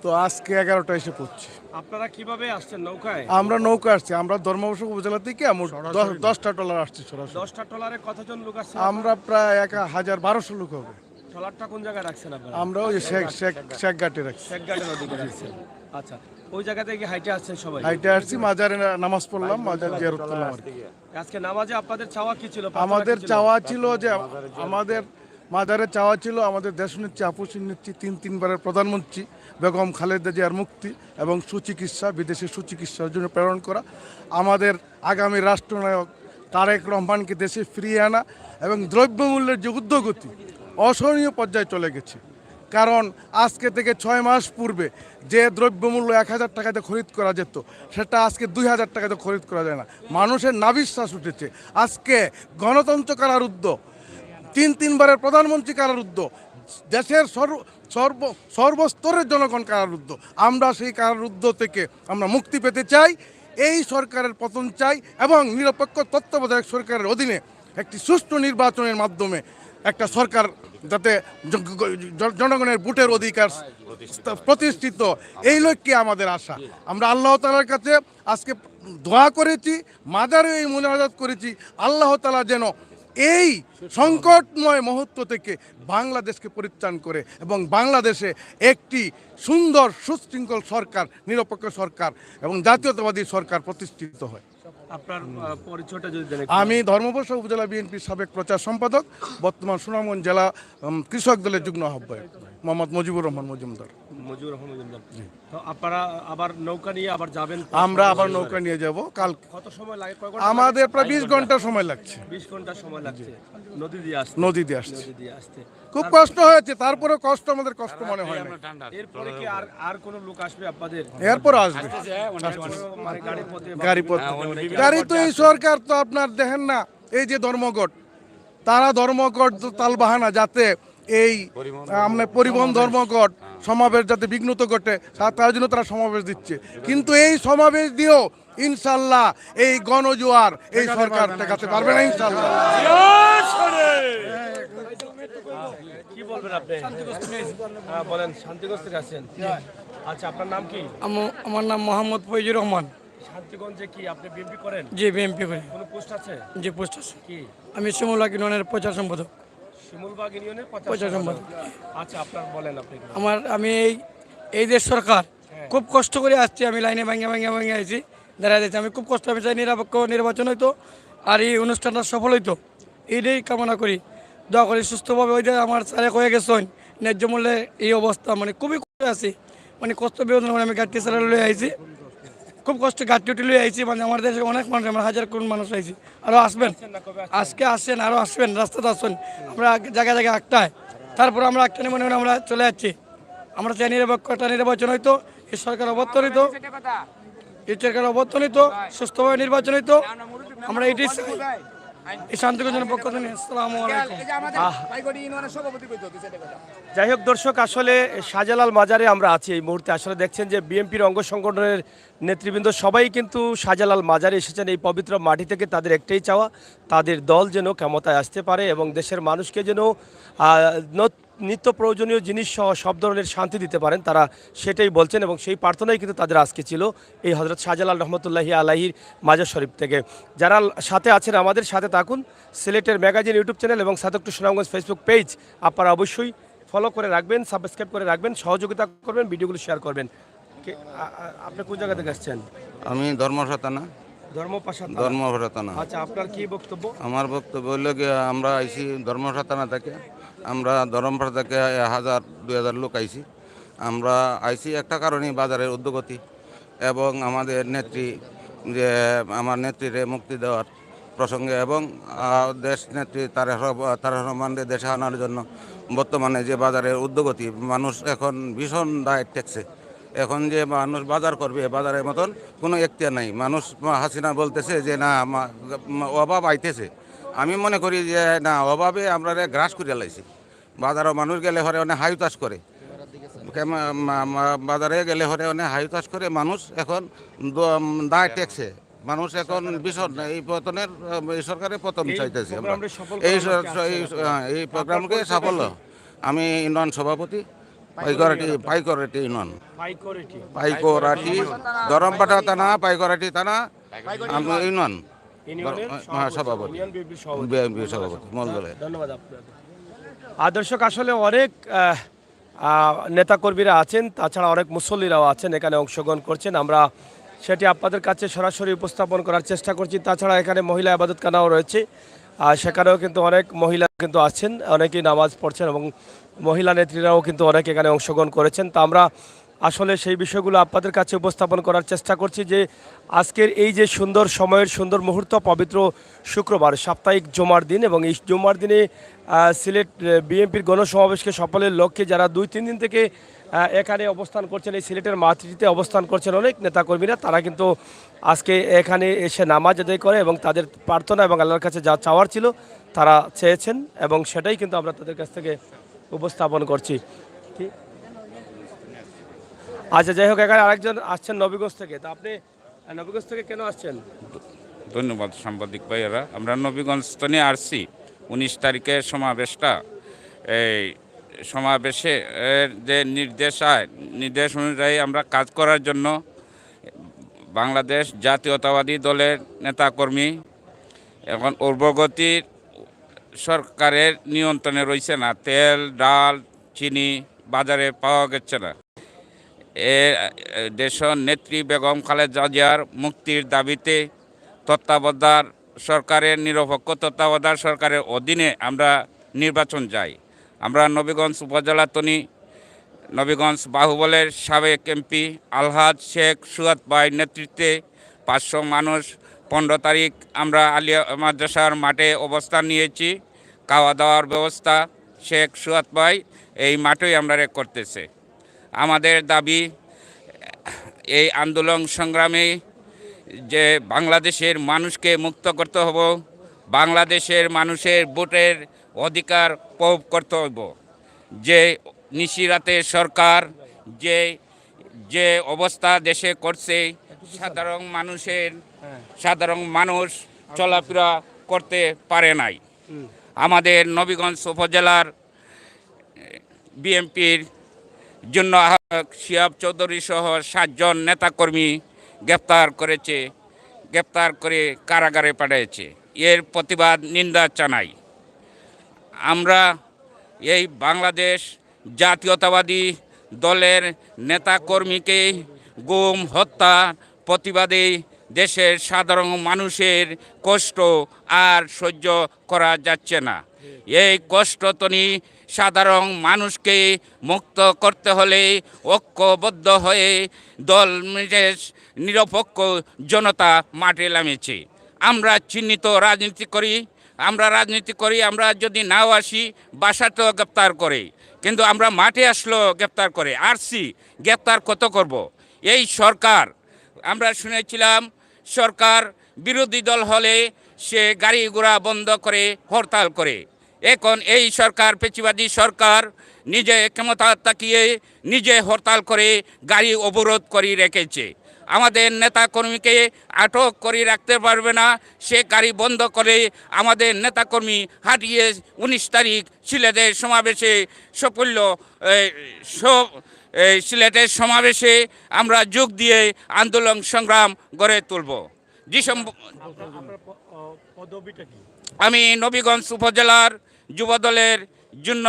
তো আজকে 11টা এসে পড়ছি। আপনারা কিভাবে আসছেন? নৌকায়? আমরা নৌকা আসছি, আমরা ধর্মবর্ষক উপজেলা থেকে 10টা ট্রলার আসছি সরাসরি। 10টা ট্রলারে কতজন লোক আসছে? আমরা প্রায় 1200 লোক হবে। ট্রলারটা কোন জায়গায় রাখছেন আপনারা? আমরা ওই শেখ ঘাটে রাখছি। শেখ ঘাটের ওদিকে রাখছেন। আচ্ছা, ওই জায়গা থেকে হাইটে আসছেন সবাই? হাইটে আসছি, মাজারে নামাজ পড়লাম, মাজার জিয়ারত করলাম আর কি। আজকে নামাজে আপনাদের চাওয়া কি ছিল? আমাদের চাওয়া ছিল যে আমাদের মাজারে চাওয়া ছিল আমাদের দেশনেত্রী আপসী নেত্রী 3বারের প্রধানমন্ত্রী বেগম খালেদা জিয়ার মুক্তি এবং সুচিকিৎসা, বিদেশে সুচিকিৎসার জন্য প্রেরণ করা, আমাদের আগামী রাষ্ট্রনায়ক তারেক রহমানকে দেশে ফিরিয়ে আনা এবং দ্রব্যমূল্যের যে ঊর্ধ্বগতি অসহনীয় পর্যায়ে চলে গেছে। কারণ আজকে থেকে 6 মাস পূর্বে যে দ্রব্যমূল্য 1000 টাকাতে খরিদ করা যেত সেটা আজকে 2000 টাকাতে খরিদ করা যায় না। মানুষের নাভিশ্বাস উঠেছে। আজকে গণতন্ত্র কারারুদ্ধ, 3বারের প্রধানমন্ত্রী কারারুদ্ধ, দেশের সর্বস্তরের জনগণ কারারুদ্ধ। আমরা সেই কারারুদ্ধ থেকে আমরা মুক্তি পেতে চাই, এই সরকারের পতন চাই এবং নিরপেক্ষ তত্ত্বাবধায়ক সরকারের অধীনে একটি সুষ্ঠু নির্বাচনের মাধ্যমে একটা সরকার যাতে জনগণের ভোটের অধিকার প্রতিষ্ঠিত, এই লক্ষ্যে আমাদের আশা। আমরা আল্লাহ তাআলার কাছে আজকে দোয়া করেছি, মাজারে এই মুনাজাত করেছি, আল্লাহ তাআলা যেন এই সংকটময় মুহূর্ত থেকে বাংলাদেশকে পরিত্রাণ করে এবং বাংলাদেশে একটি সুন্দর সুশৃঙ্খল সরকার, নিরপেক্ষ সরকার এবং জাতীয়তাবাদী সরকার প্রতিষ্ঠিত হয়। আপনার পরিচয়টা যদি দেন। আমি ধর্মপাশা উপজেলা বিএনপির সাবেক প্রচার সম্পাদক, বর্তমান সুনামগঞ্জ জেলা কৃষক দলের যুগ্ম আহ্বায়ক মোহাম্মদ মুজিবুর রহমান মজুমদার। তো আপনারা আবার নৌকা নিয়ে আবার যাবেন? আমরা আবার নৌকা নিয়ে যাব কাল। কত সময় লাগে? আমাদের প্রায় 20 ঘন্টা সময় লাগছে। 20 ঘন্টা সময় লাগছে নদী দিয়ে আসতে? নদী দিয়ে আসতে খুব কষ্ট হয়েছে, তারপরে কষ্ট আমাদের কষ্ট মনে হয় না। এরপরে কি আর কোন লোক আসবে আপনাদের? এরপর আসবে মানে গাড়ি তো এই সরকার তো আপনার দেখেন না, এই যে ধর্মঘট, তারা ধর্মঘট তালবাহানা যাতে এই পরিবহন ধর্মঘট সমাবেশ যাতে বিঘ্নত ঘটে তার জন্য তারা সমাবেশ দিচ্ছে। কিন্তু এই সমাবেশ দিয়েও ইনশাল্লাহ এই গণজোয়ার এই সরকার ঠেকাতে পারবে না ইনশাল্লাহ। কি বলবেন আপনি? বলেন। শান্তিগঞ্জ থেকে আসছেন? আচ্ছা, আপনার নাম কি? আমার নাম মোহাম্মদ ফৈজুর রহমান। শান্তিগঞ্জে কি আপনি বিএনপি করেন? জি, বিএনপি করি। কোনো পোস্ট আছে? জি, পোস্ট আছে। কি? আমি শিমুলবাগ ইউনিয়নের প্রচার সম্পাদক। শিমুলবাগ ইউনিয়নের প্রচার সম্পাদক। আচ্ছা, আপনার বলেন আপনি। আমি এই দেশ সরকার খুব কষ্ট করে আসছি, আমি লাইনে ভাঙে আইছি, দাঁড়ায় যাচ্ছি। আমি খুব কষ্ট, আমি চাই নিরপেক্ষ নির্বাচন হইতো আর এই অনুষ্ঠানটা সফল হইতো, এইটাই কামনা করি, দোয়া করি সুস্থভাবে। ওই যে আমার স্যারে হয়ে গেছেন ন্যায্য মূল্যে এই অবস্থা, মানে খুবই কষ্ট আছি, মানে কষ্ট বেদনা, আমি গাড়ি চালা লয়ে আইছি, খুব কষ্ট গাড়ি উঠে লিয়ে আইছি, মানে আমার দেশে অনেক মানুষ, আমরা হাজার কোন মানুষ আইছি। আরও আসবেন, আজকে আসছেন, আরও আসবেন, রাস্তাতে আসবেন। আমরা জায়গায় জায়গায় আটটায়, তারপর আমরা একটা মনে আমরা চলে যাচ্ছি। আমরা চাই নিরপেক্ষতা, নির্বাচন হইতো, এই সরকার অবর্তনিত, এই সরকার অবর্তনিত, সুস্থভাবে নির্বাচন হইতো। আমরা এটাই চাই। এই শান্তিগঞ্জের পক্ষ থেকে আসসালামু আলাইকুম। যাই হোক দর্শক, আসলে শাহজালাল মাজারে আমরা আছি এই মুহূর্তে। আসলে দেখছেন যে বিএনপির অঙ্গ সংগঠনের নেতৃবৃন্দ সবাই কিন্তু শাহজালাল মাজারে এসেছেন। এই পবিত্র মাটি থেকে তাদের একটাই চাওয়া, তাদের দল যেন ক্ষমতায় আসতে পারে এবং দেশের মানুষকে যেন নিত্য প্রয়োজনীয় জিনিস সহ সব ধরনের শান্তি দিতে পারেন, তারা সেটাই বলছেন এবং সেই প্রার্থনাই কিন্তু তাদের আজকে ছিল এই হজরত শাহজালাল রহমতুল্লাহি আলাহির মাজার শরীফ থেকে। যারা সাথে আছেন আমাদের সাথে থাকুন। সিলেটের ম্যাগাজিন ইউটিউব চ্যানেল এবং সাতকটু সুনামগঞ্জ ফেসবুক পেজ আপনারা অবশ্যই ফলো করে রাখবেন, সাবস্ক্রাইব করে রাখবেন, সহযোগিতা করবেন, ভিডিওগুলো শেয়ার করবেন। আপনি কোন জায়গা থেকে আসছেন? আমি ধর্মসাতানা। ধর্মপাশা। আচ্ছা, আপনার কি বক্তব্য? আমার বক্তব্য হলো গিয়ে আমরা আইছি ধর্মসাতানা থেকে। আমরা ধর্মপাশা থেকে 1000-2000 লোক আইছি। আমরা আইছি একটা কারণেই, বাজারের উদ্যোগতি এবং আমাদের নেত্রী, যে আমার নেত্রীরে মুক্তি দেওয়ার প্রসঙ্গে এবং দেশ নেত্রী তারেক রহমানকে দেশে আনার জন্য বর্তমানে যে বাজারের উদ্যোগতি, মানুষ এখন ভীষণ দায় ঠেকছে। এখন যে মানুষ বাজার করবে, বাজারের মতন কোনো এখতিয়ার নাই। মানুষ, হাসিনা বলতেছে যে না অভাব আইতেছে। আমি মনে করি যে না, অভাবে আমরা গ্রাস করে লাইছি। বাজারও মানুষ গেলে হরে অনেক হাইতাস করে, বাজারে গেলে হরে অনেক হাইতাস করে। মানুষ এখন দায় টেকছে। মানুষ এখন ভীষণ এই পতনের, এই সরকারের পতন চাইতেছে। এই প্রোগ্রামকে সাফল্য। আমি ইউনিয়ন সভাপতি, পাইকরাটি ইউনিয়ন, পাইকরাটি ধরমপাশা থানা, পাইকরাটি থানা, আমি ইউনিয়ন সভাপতি, বিএনপি সভাপতি মলদলে। ধন্যবাদ আপনাকে। দর্শক, আসলে অনেক নেতাকর্মীরা আছেন, তাছাড়া অনেক মুসল্লিরাও আছেন, এখানে অংশগ্রহণ করছেন। আমরা সেটি আপনাদের কাছে সরাসরি উপস্থাপন করার চেষ্টা করছি। তাছাড়া এখানে মহিলা ইবাদতখানাও রয়েছে, সেখানেও কিন্তু অনেক মহিলা কিন্তু আছেন, অনেকেই নামাজ পড়ছেন এবং মহিলা নেত্রীরাও কিন্তু অনেক এখানে অংশগ্রহণ করেছেন। তা আমরা আসলে সেই বিষয়গুলো আপনাদের কাছে উপস্থাপন করার চেষ্টা করছি যে আজকের এই যে সুন্দর সময়ের সুন্দর মুহূর্ত, পবিত্র শুক্রবার, সাপ্তাহিক জুমার দিন, এবং এই জুমার দিনে সিলেট বিএনপির গণসমাবেশকে সফলের লক্ষ্যে যারা 2-3 দিন থেকে এখানে অবস্থান করছেন, এই সিলেটের মাটিতে অবস্থান করছেন অনেক নেতাকর্মীরা, তারা কিন্তু আজকে এখানে এসে নামাজ আদায় করে এবং তাদের প্রার্থনা এবং আল্লাহর কাছে যা চাওয়ার ছিল তারা চেয়েছেন এবং সেটাই কিন্তু আমরা তাদের কাছ থেকে উপস্থাপন করছি। আচ্ছা, যাই হোক, এখানে আরেকজন আসছেন নবীগঞ্জ থেকে। তা আপনি নবীগঞ্জ থেকে কেন আসছেন? ধন্যবাদ সাংবাদিক ভাইয়েরা। আমরা নবীগঞ্জ তো নিয়ে আসছি 19 তারিখের সমাবেশটা। এই সমাবেশে যে নির্দেশ অনুযায়ী আমরা কাজ করার জন্য বাংলাদেশ জাতীয়তাবাদী দলের নেতাকর্মী এখন অগ্রগতির সরকারের নিয়ন্ত্রণে রয়েছে না। তেল, ডাল, চিনি বাজারে পাওয়া যাচ্ছে না। দেশের নেত্রী বেগম খালেদা জিয়ার মুক্তির দাবিতে তত্ত্বাবধায়ক সরকারের, নিরপেক্ষ তত্ত্বাবধায়ক সরকারের অধীনে আমরা নির্বাচন চাই। আমরা নবীগঞ্জ উপজেলা নবীগঞ্জ বাহুবলের সাবেক এমপি আলহাজ শেখ সুয়াদ ভাই নেতৃত্বে 500 মানুষ 15 তারিখ আমরা আলিয়া মাদ্রাসার মাঠে অবস্থান নিয়েছি। খাওয়া দাওয়ার ব্যবস্থা শেখ সুয়াদ ভাই এই মাঠেই আমরা করতেছে। আমাদের দাবি, এই আন্দোলন সংগ্রামে যে বাংলাদেশের মানুষকে মুক্ত করতে হবে, বাংলাদেশের মানুষের ভোটের অধিকার প্রয়োগ করতে হবে। যে নিশিরাতে সরকার যে অবস্থা দেশে করছে, সাধারণ মানুষ চলাফেরা করতে পারে নাই। আমাদের নবীগঞ্জ উপজেলার বিএনপির জন্য শিহাব চৌধুরী সহ 7 জন নেতাকর্মী গ্রেপ্তার করে কারাগারে পাঠিয়েছে। এর প্রতিবাদ নিন্দা জানাই। আমরা এই বাংলাদেশ জাতীয়তাবাদী দলের নেতাকর্মীকে গুম, হত্যা প্রতিবাদে দেশের সাধারণ মানুষের কষ্ট আর সহ্য করা যাচ্ছে না। এই কষ্ট তনি সাধারণ মানুষকে মুক্ত করতে হলে ঐক্যবদ্ধ হয়ে দল নিরপেক্ষ জনতা মাঠে নামেছে। আমরা চিহ্নিত রাজনীতি করি, আমরা যদি নাও আসি বাসাতেও গ্রেপ্তার করে, কিন্তু আমরা মাঠে আসলেও গ্রেপ্তার করে। আসছি, গ্রেপ্তার কত করব? এই সরকার, আমরা শুনেছিলাম সরকার বিরোধী দল হলে সে গাড়ি ঘোড়া বন্ধ করে হরতাল করে। এখন এই সরকার, পেচিবাদী সরকার, নিজে ক্ষমতা তাকিয়ে নিজে হরতাল করে গাড়ি অবরোধ করে রেখেছে। আমাদের নেতাকর্মীকে আটক করে রাখতে পারবে না, সে গাড়ি বন্ধ করে আমাদের নেতাকর্মী হাঁটিয়ে 19 তারিখ সিলেটের সমাবেশে সিলেটের সমাবেশে আমরা যোগ দিয়ে আন্দোলন সংগ্রাম গড়ে তুলব। আমি নবীগঞ্জ উপজেলার যুবদলের জন্য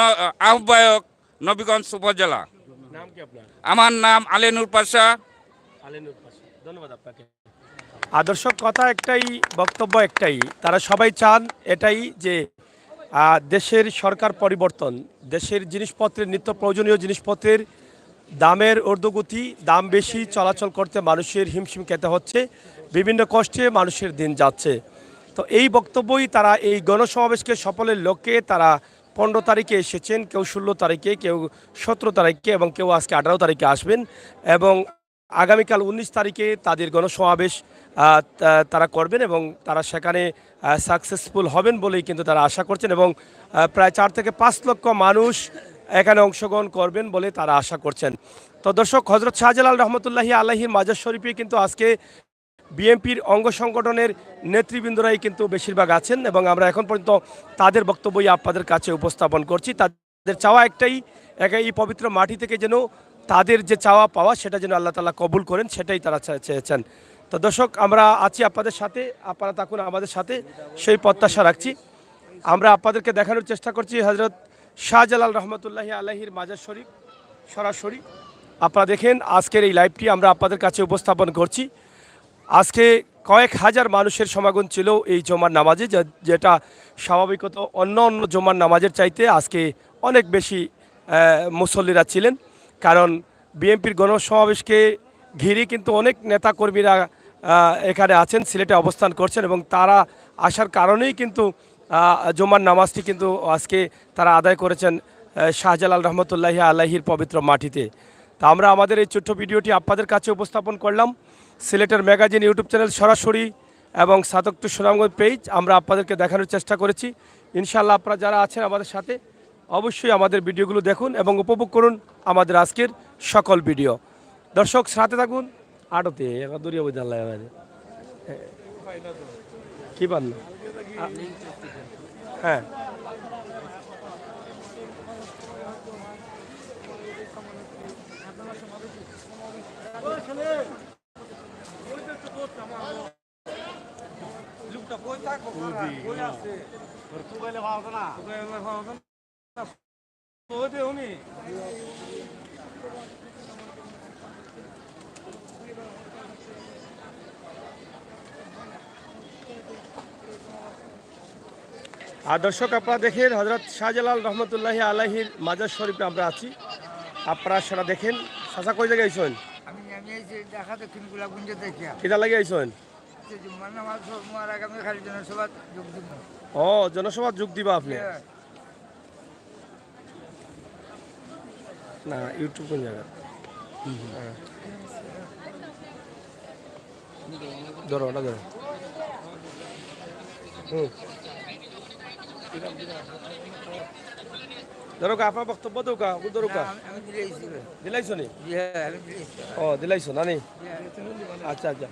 আহ্বায়ক, নবীগঞ্জ উপজেলা। আমার নাম আলেনুর পাশা। ধন্যবাদ আপনাকে। আদর্শ কথা একটাই, বক্তব্য একটাই, তারা সবাই চান এটাই যে দেশের সরকার পরিবর্তন, দেশের জিনিসপত্রের, নিত্য প্রয়োজনীয় জিনিসপত্রের দামের ঊর্ধ্বগতি, দাম বেশি, চলাচল করতে মানুষের হিমশিম খেতে হচ্ছে, বিভিন্ন কষ্টে মানুষের দিন যাচ্ছে। তো এই বক্তব্যই তারা এই গণসমাবেশকে সফলের লক্ষ্যে তারা 15 তারিখে এসেছেন, কেউ 16 তারিখে, কেউ 17 তারিখে এবং কেউ আজকে 18 তারিখে আসবেন এবং আগামীকাল 19 তারিখে তাদের গণসমাবেশ তারা করবেন এবং তারা সেখানে সাকসেসফুল হবেন বলেই কিন্তু তারা আশা করছেন এবং প্রায় 4 থেকে 5 লক্ষ মানুষ এখানে অংশগ্রহণ করবেন বলে তারা আশা করছেন। তো দর্শক, হজরত শাহজালাল রহমতুল্লাহি আলাইহির মাজার শরীফে কিন্তু আজকে বিএনপির অঙ্গ সংগঠনের নেতৃবৃন্দরাই কিন্তু বেশিরভাগ আছেন এবং আমরা এখন পর্যন্ত তাদের বক্তব্যই আপনাদের কাছে উপস্থাপন করছি। তাদের চাওয়া একটাই, এই পবিত্র মাটি থেকে যেন তাদের যে চাওয়া পাওয়া সেটা যেন আল্লাহ তাআলা কবুল করেন, সেটাই তারা চেয়েছেন। তো দর্শক, আমরা আছি আপনাদের সাথে, আপনারা থাকুন আমাদের সাথে, সেই প্রত্যাশা রাখছি। আমরা আপনাদেরকে দেখানোর চেষ্টা করছি হজরত শাহজালাল রহমতুল্লাহি আলাইহির মাজার শরীফ সরাসরি। আপনারা দেখেন আজকের এই লাইভটি আমরা আপনাদের কাছে উপস্থাপন করছি। আজকে কয়েক হাজার মানুষের সমাগম ছিল এই জুমার নামাজে, যেটা স্বাভাবিকত অন্য জুমার নামাজের চাইতে আজকে অনেক বেশি মুসল্লিরা ছিলেন, কারণ বিএনপির গণসমাবেশকে ঘিরে কিন্তু অনেক নেতাকর্মীরা এখানে আছেন, সিলেটে অবস্থান করছেন এবং তারা আসার কারণেই কিন্তু জুমার নামাজটি কিন্তু আজকে তারা আদায় করেছেন শাহজালাল রহমতুল্লাহি আলাইহির পবিত্র মাটিতে। তা আমরা আমাদের এই ছোট্ট ভিডিওটি আপনাদের কাছে উপস্থাপন করলাম সিলেটের ম্যাগাজিন ইউটিউব চ্যানেল সরাসরি এবং সাতক টু সুনামগঞ্জ পেজ আমরা আপনাদেরকে দেখানোর চেষ্টা করেছি। ইনশাআল্লাহ আপনারা যারা আছেন আমাদের সাথে অবশ্যই আমাদের ভিডিওগুলো দেখুন এবং উপভোগ করুন আমাদের আজকের সকল ভিডিও। দর্শক সাথে থাকুন। আড়তে দূরিয়া বই জানলাই কি পান না, হ্যাঁ আর দর্শক, আপনারা দেখেন হজরত শাহজালাল রহমতুল্লাহি আলাইহির মাজার শরীফে আমরা আছি। আপনারা সেটা দেখেন। চাচা কই জায়গায় আইসেন? কিটা লাগে আইসেন? ও, জনসভা যোগ দিবা আপনি? না, ইউটিউব কোন জায়গা? ধরো ওটা ধরো। ধরো আপনার বক্তব্য দৌকা ধরুকা দিলাইছো নি? ও দিলাইছো না নি? আচ্ছা আচ্ছা,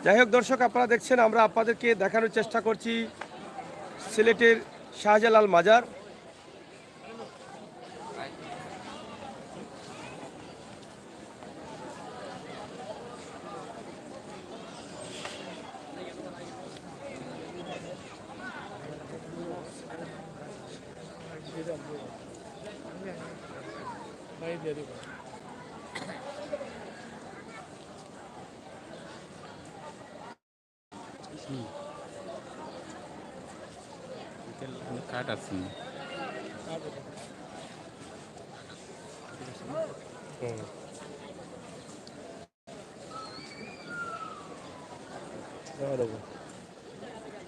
যাই হোক দর্শক, আপনারা দেখছেন আমরা আপনাদেরকে দেখানোর চেষ্টা করছি সিলেটের শাহজালাল মাজার। কাট আছে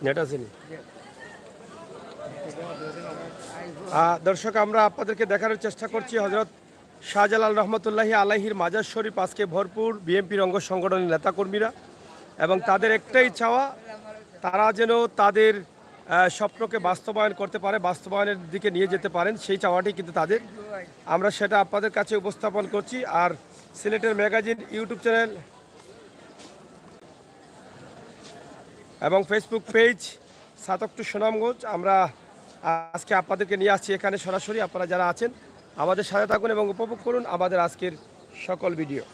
নেট আছে নি? দর্শক, আমরা আপনাদেরকে দেখানোর চেষ্টা করছি হজরত শাহজালাল রহমতুল্লাহি আলাইহির মাজার শরীফ আজকে ভরপুর বিএনপির অঙ্গ সংগঠনের নেতাকর্মীরা, এবং তাদের একটাই চাওয়া, তারা যেন তাদের স্বপ্নকে বাস্তবায়ন করতে পারে, বাস্তবায়নের দিকে নিয়ে যেতে পারেন, সেই চাওয়াটি কিন্তু তাদের। আমরা সেটা আপনাদের কাছে উপস্থাপন করছি। আর সিলেটের ম্যাগাজিন ইউটিউব চ্যানেল এবং ফেসবুক পেজ সাতক টু সুনামগঞ্জ, আমরা আজকে আপনাদেরকে নিয়ে আসছি এখানে সরাসরি। আপনারা যারা আছেন আমাদের সাথে থাকুন এবং উপভোগ করুন আমাদের আজকের সকল ভিডিও।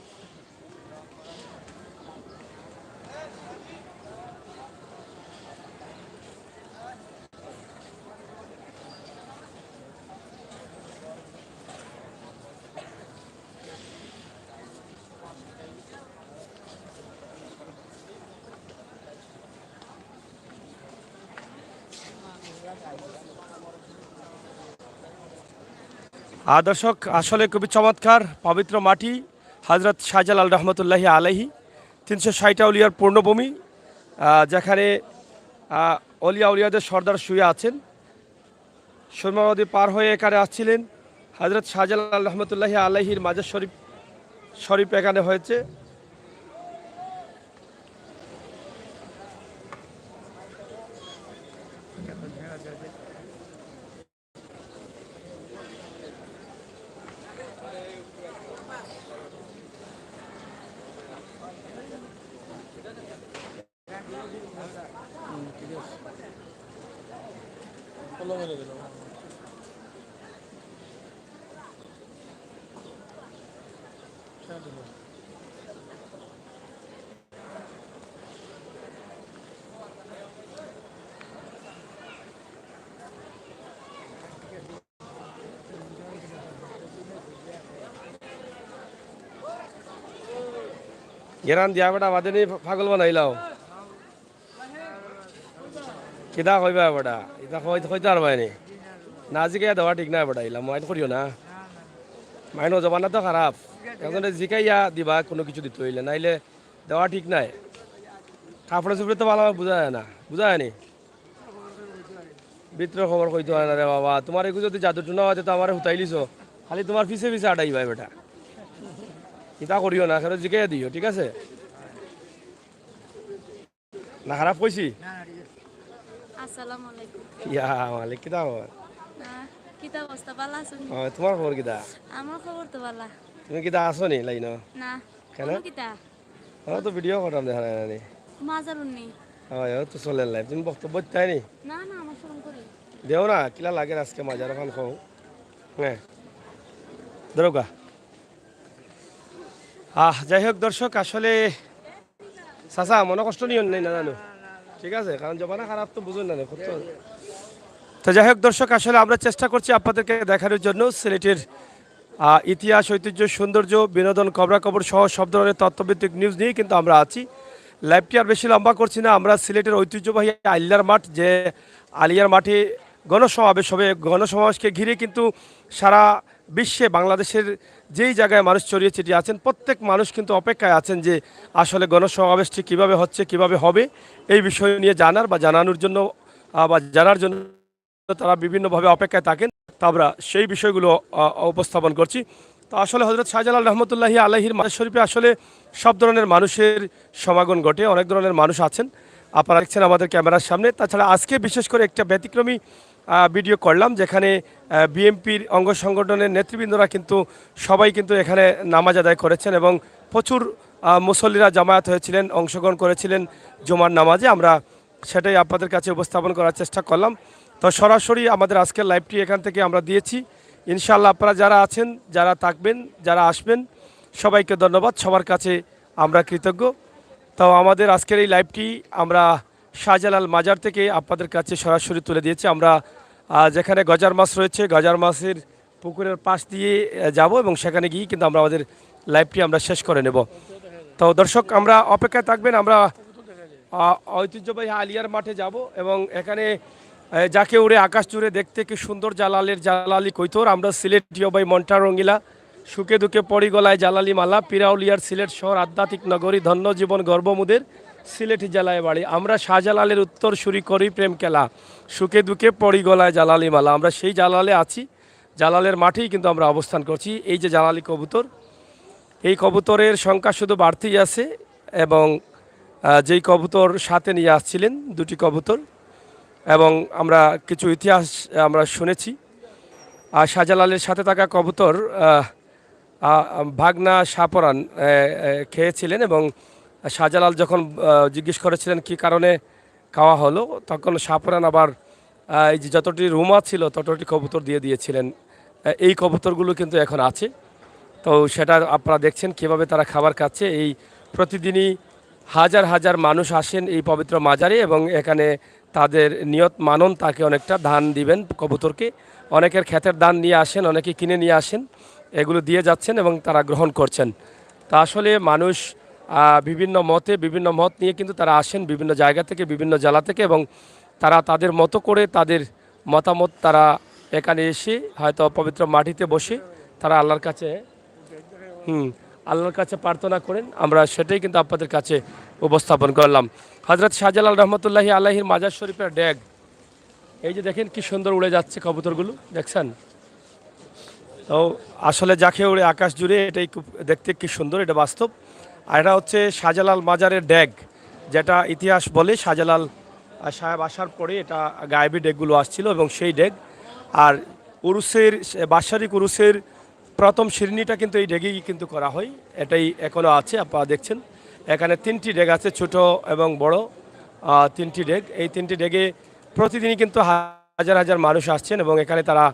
দর্শক, আসলে খুবই চমৎকার পবিত্র মাটি হজরত শাহজালাল রহমতুল্লাহি আলাইহি 360 আউলিয়ার পূর্ণভূমি, যেখানে অলিয়া উলিয়াদের সর্দার শুয়ে আছেন। সুরমা নদী পার হয়ে এখানে আসছিলেন হজরত শাহজালাল রহমতুল্লাহি আলাইহির মাজার শরীফ এখানে হয়েছে। গেরান দিয়া বেটা বাদে নি পাগল বানাইলাও কিদা কইবা বেটা, এটা কইতে আর বাইনি না জিকে দেওয়া ঠিক না বেটা, ইলাম মাইন করিও না, মাইন জবানা তো খারাপ। এখন জিকাইয়া দিবা, কোনো কিছু দিতে হইলে, নাইলে দেওয়া ঠিক নাই। কাপড়ে চুপড়ে তো ভালো বুঝা যায় না, বুঝা যায়নি ভিতরে খবর কইতে হয় না রে বাবা। তোমার এগুলো যদি জাদু টুনা হয়তো তো আমার হুতাইলিছ, খালি তোমার পিছে পিছে আটাই ভাই বেটা, ইতা করিও না, সেটা জিকাইয়া দিও, ঠিক আছে না? খারাপ কইছি? আসসালামু আলাইকুম। ইয়া মালিক কিতা খবর? কিতা অবস্থা, ভালো আছেন? তোমার খবর কিতা? আমার খবর তো ভালো। তুমি কিতা আসো নি লাইন? না কেন? কিতা তো ভিডিও করতাম দেখা নাই। মাজারুন নেই। হয় তো চলে লাইভ, তুমি বক্তব্য তাই নি না না, আমার শরম করি দেও না, কিলা লাগে আজকে মাজার ওখান খাও। হ্যাঁ দরগা। যাই হোক দর্শক, আসলে চাচা মনে কষ্ট নিও নাই না জানো, ঠিক আছে, কারণ জমানা খারাপ তো বুঝুন না। তো যাই হোক দর্শক, আসলে আমরা চেষ্টা করছি আপনাদেরকে দেখানোর জন্য সিলেটের ইতিহাস, ঐতিহ্য, সৌন্দর্য, বিনোদন, খবরাখবর সহ সব ধরনের তথ্যভিত্তিক নিউজ নিয়ে কিন্তু আমরা আছি। লাইভটি আর বেশি লম্বা করছি না। আমরা সিলেটের ঐতিহ্যবাহী আলিয়ার মাঠ, যে আলিয়ার মাঠে গণসমাবেশ হবে, গণসমাবেশকে ঘিরে কিন্তু সারা বিশ্বে বাংলাদেশের যেই জায়গায় মানুষ ছড়িয়ে ছিটিয়ে আছেন, প্রত্যেক মানুষ কিন্তু অপেক্ষায় আছেন যে আসলে গণসমাবেশটি কিভাবে হচ্ছে, কিভাবে হবে, এই বিষয় নিয়ে জানার বা জানানোর জন্য বা জানার জন্য তারা বিভিন্নভাবে অপেক্ষায় থাকেন। তা আমরা সেই বিষয়গুলো উপস্থাপন করছি। তো আসলে হজরত শাহজালাল রহমতুল্লাহি আলাইহির মাজার শরীফে আসলে সব ধরনের মানুষের সমাগম ঘটে, অনেক ধরনের মানুষ আছেন, আপনারা দেখছেন আমাদের ক্যামেরার সামনে। তাছাড়া আজকে বিশেষ করে একটা ব্যতিক্রমী ভিডিও করলাম, যেখানে বিএনপির অঙ্গ সংগঠনের নেতৃবৃন্দরা কিন্তু সবাই কিন্তু এখানে নামাজ আদায় করেছেন এবং প্রচুর মুসল্লিরা জামায়াত হয়েছিলেন, অংশগ্রহণ করেছিলেন জুমার নামাজে। আমরা সেটাই আপনাদের কাছে উপস্থাপন করার চেষ্টা করলাম। তো সরাসরি আমাদের আজকের লাইভটি এখান থেকে আমরা দিয়েছি। ইনশাআল্লাহ আপনারা যারা আছেন, যারা থাকবেন, যারা আসবেন, সবাইকে ধন্যবাদ, সবার কাছে আমরা কৃতজ্ঞ। তো আমাদের আজকের এই লাইভটি আমরা শাহজালাল মাজার থেকে আপনাদের কাছে সরাসরি তুলে দিয়েছি। আমরা যেখানে গজার মাছ রয়েছে, গজার মাছের পুকুরের পাশ দিয়ে যাব এবং সেখানে গিয়ে কিন্তু আমরা আমাদের লাইভটি আমরা শেষ করে নেব। তো দর্শক, আমরা অপেক্ষায় থাকবেন। আমরা ঐতিহ্যবাহী আলিয়ার মাঠে যাব এবং এখানে যাকে উড়ে আকাশ জুড়ে দেখতে কি সুন্দর জালালের জালালি কৈতর, আমরা সিলেটীয় ভাই মন্টা রঙ্গিলা সুখে দুঃখে পড়ি গলায় জালালি মালা, পিরাউলিয়ার সিলেট শহর আধ্যাত্মিক নগরী, ধন্য জীবন গর্বমুদের সিলেটি জেলায় বাড়ি। আমরা শাহজালালের উত্তর সুরি করি প্রেম খেলা, সুখে দুঃখে পড়ি গলায় জালালি মালা। আমরা সেই জালালে আছি, জালালের মাঠেই কিন্তু আমরা অবস্থান করছি। এই যে জালালি কবুতর, এই কবুতরের সংখ্যা শুধু বাড়তেই আছে এবং যেই কবুতর সাথে নিয়ে আসছিলেন দুটি কবুতর, এবং আমরা কিছু ইতিহাস আমরা শুনেছি। আর শাহজালালের সাথে থাকা কবুতর ভাগনা শাহপরান খেয়েছিলেন এবং শাহজালাল যখন জিজ্ঞেস করেছিলেন কী কারণে খাওয়া হলো, তখন শাহপরান আবার এই যে যতটি রুমা ছিল ততটি কবুতর দিয়ে দিয়েছিলেন। এই কবুতরগুলো কিন্তু এখন আছে, তো সেটা আপনারা দেখছেন কীভাবে তারা খাবার খাচ্ছে। এই প্রতিদিনই হাজার হাজার মানুষ আসেন এই পবিত্র মাজারে এবং এখানে তাদের নিয়ত মানন তাকে অনেকটা ধান দিবেন কবুতরকে। অনেকের ক্ষেতের ধান নিয়ে আসেন, অনেকে কিনে নিয়ে আসেন, এগুলো দিয়ে যাচ্ছেন এবং তারা গ্রহণ করছেন। তা আসলে মানুষ বিভিন্ন মত নিয়ে কিন্তু তারা আসেন বিভিন্ন জায়গা থেকে, বিভিন্ন জেলা থেকে, এবং তারা তাদের মতো করে তাদের মতামত তারা এখানে এসে হয়তো পবিত্র মাটিতে বসে তারা আল্লাহর কাছে প্রার্থনা করেন। আমরা সেটাই কিন্তু আপনাদের কাছে উপস্থাপন করলাম। হযরত শাহজালাল রহমতুল্লাহি আলাইহির মাজার শরীফের ড্যাগ, এই যে দেখেন কি সুন্দর উড়ে যাচ্ছে কবুতরগুলো, দেখছেন? তো আসলে যাকে উড়ে আকাশ জুড়ে, এটাই খুব দেখতে কি সুন্দর, এটা বাস্তব। আর এটা হচ্ছে শাহজালাল মাজারের ড্যাগ, যেটা ইতিহাস বলে শাহজালাল সাহেব আসার পরে এটা গায়েবী ডেকগুলো আসছিল এবং সেই ডেক। আর উরুসের বাৎসরিক উরুসের প্রথম শিরনিটা কিন্তু এই ডেগেই কিন্তু করা হয়, এটাই এখনও আছে। আপনারা দেখছেন এখানে 3টি ডেগ আছে, ছোট এবং বড় 3টি ডেগ। এই 3টি ডেগে প্রতিদিনই কিন্তু হাজার হাজার মানুষ আসছেন এবং এখানে তারা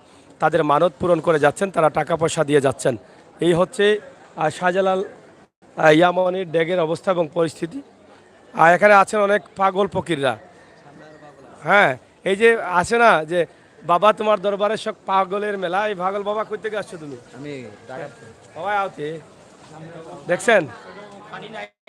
তাদের মানত পূরণ করে যাচ্ছেন, তারা টাকা পয়সা দিয়ে যাচ্ছেন। এই হচ্ছে শাহজালাল ইয়ামনির ডেগের অবস্থা এবং পরিস্থিতি। আর এখানে আছেন অনেক পাগল ফকিররা। হ্যাঁ, এই যে আছে না যে বাবা তোমার দরবারে সব পাগলের মেলা, এই পাগল বাবা কই থেকে আসছো তুমি? আমি বাবা আওতে দেখছেন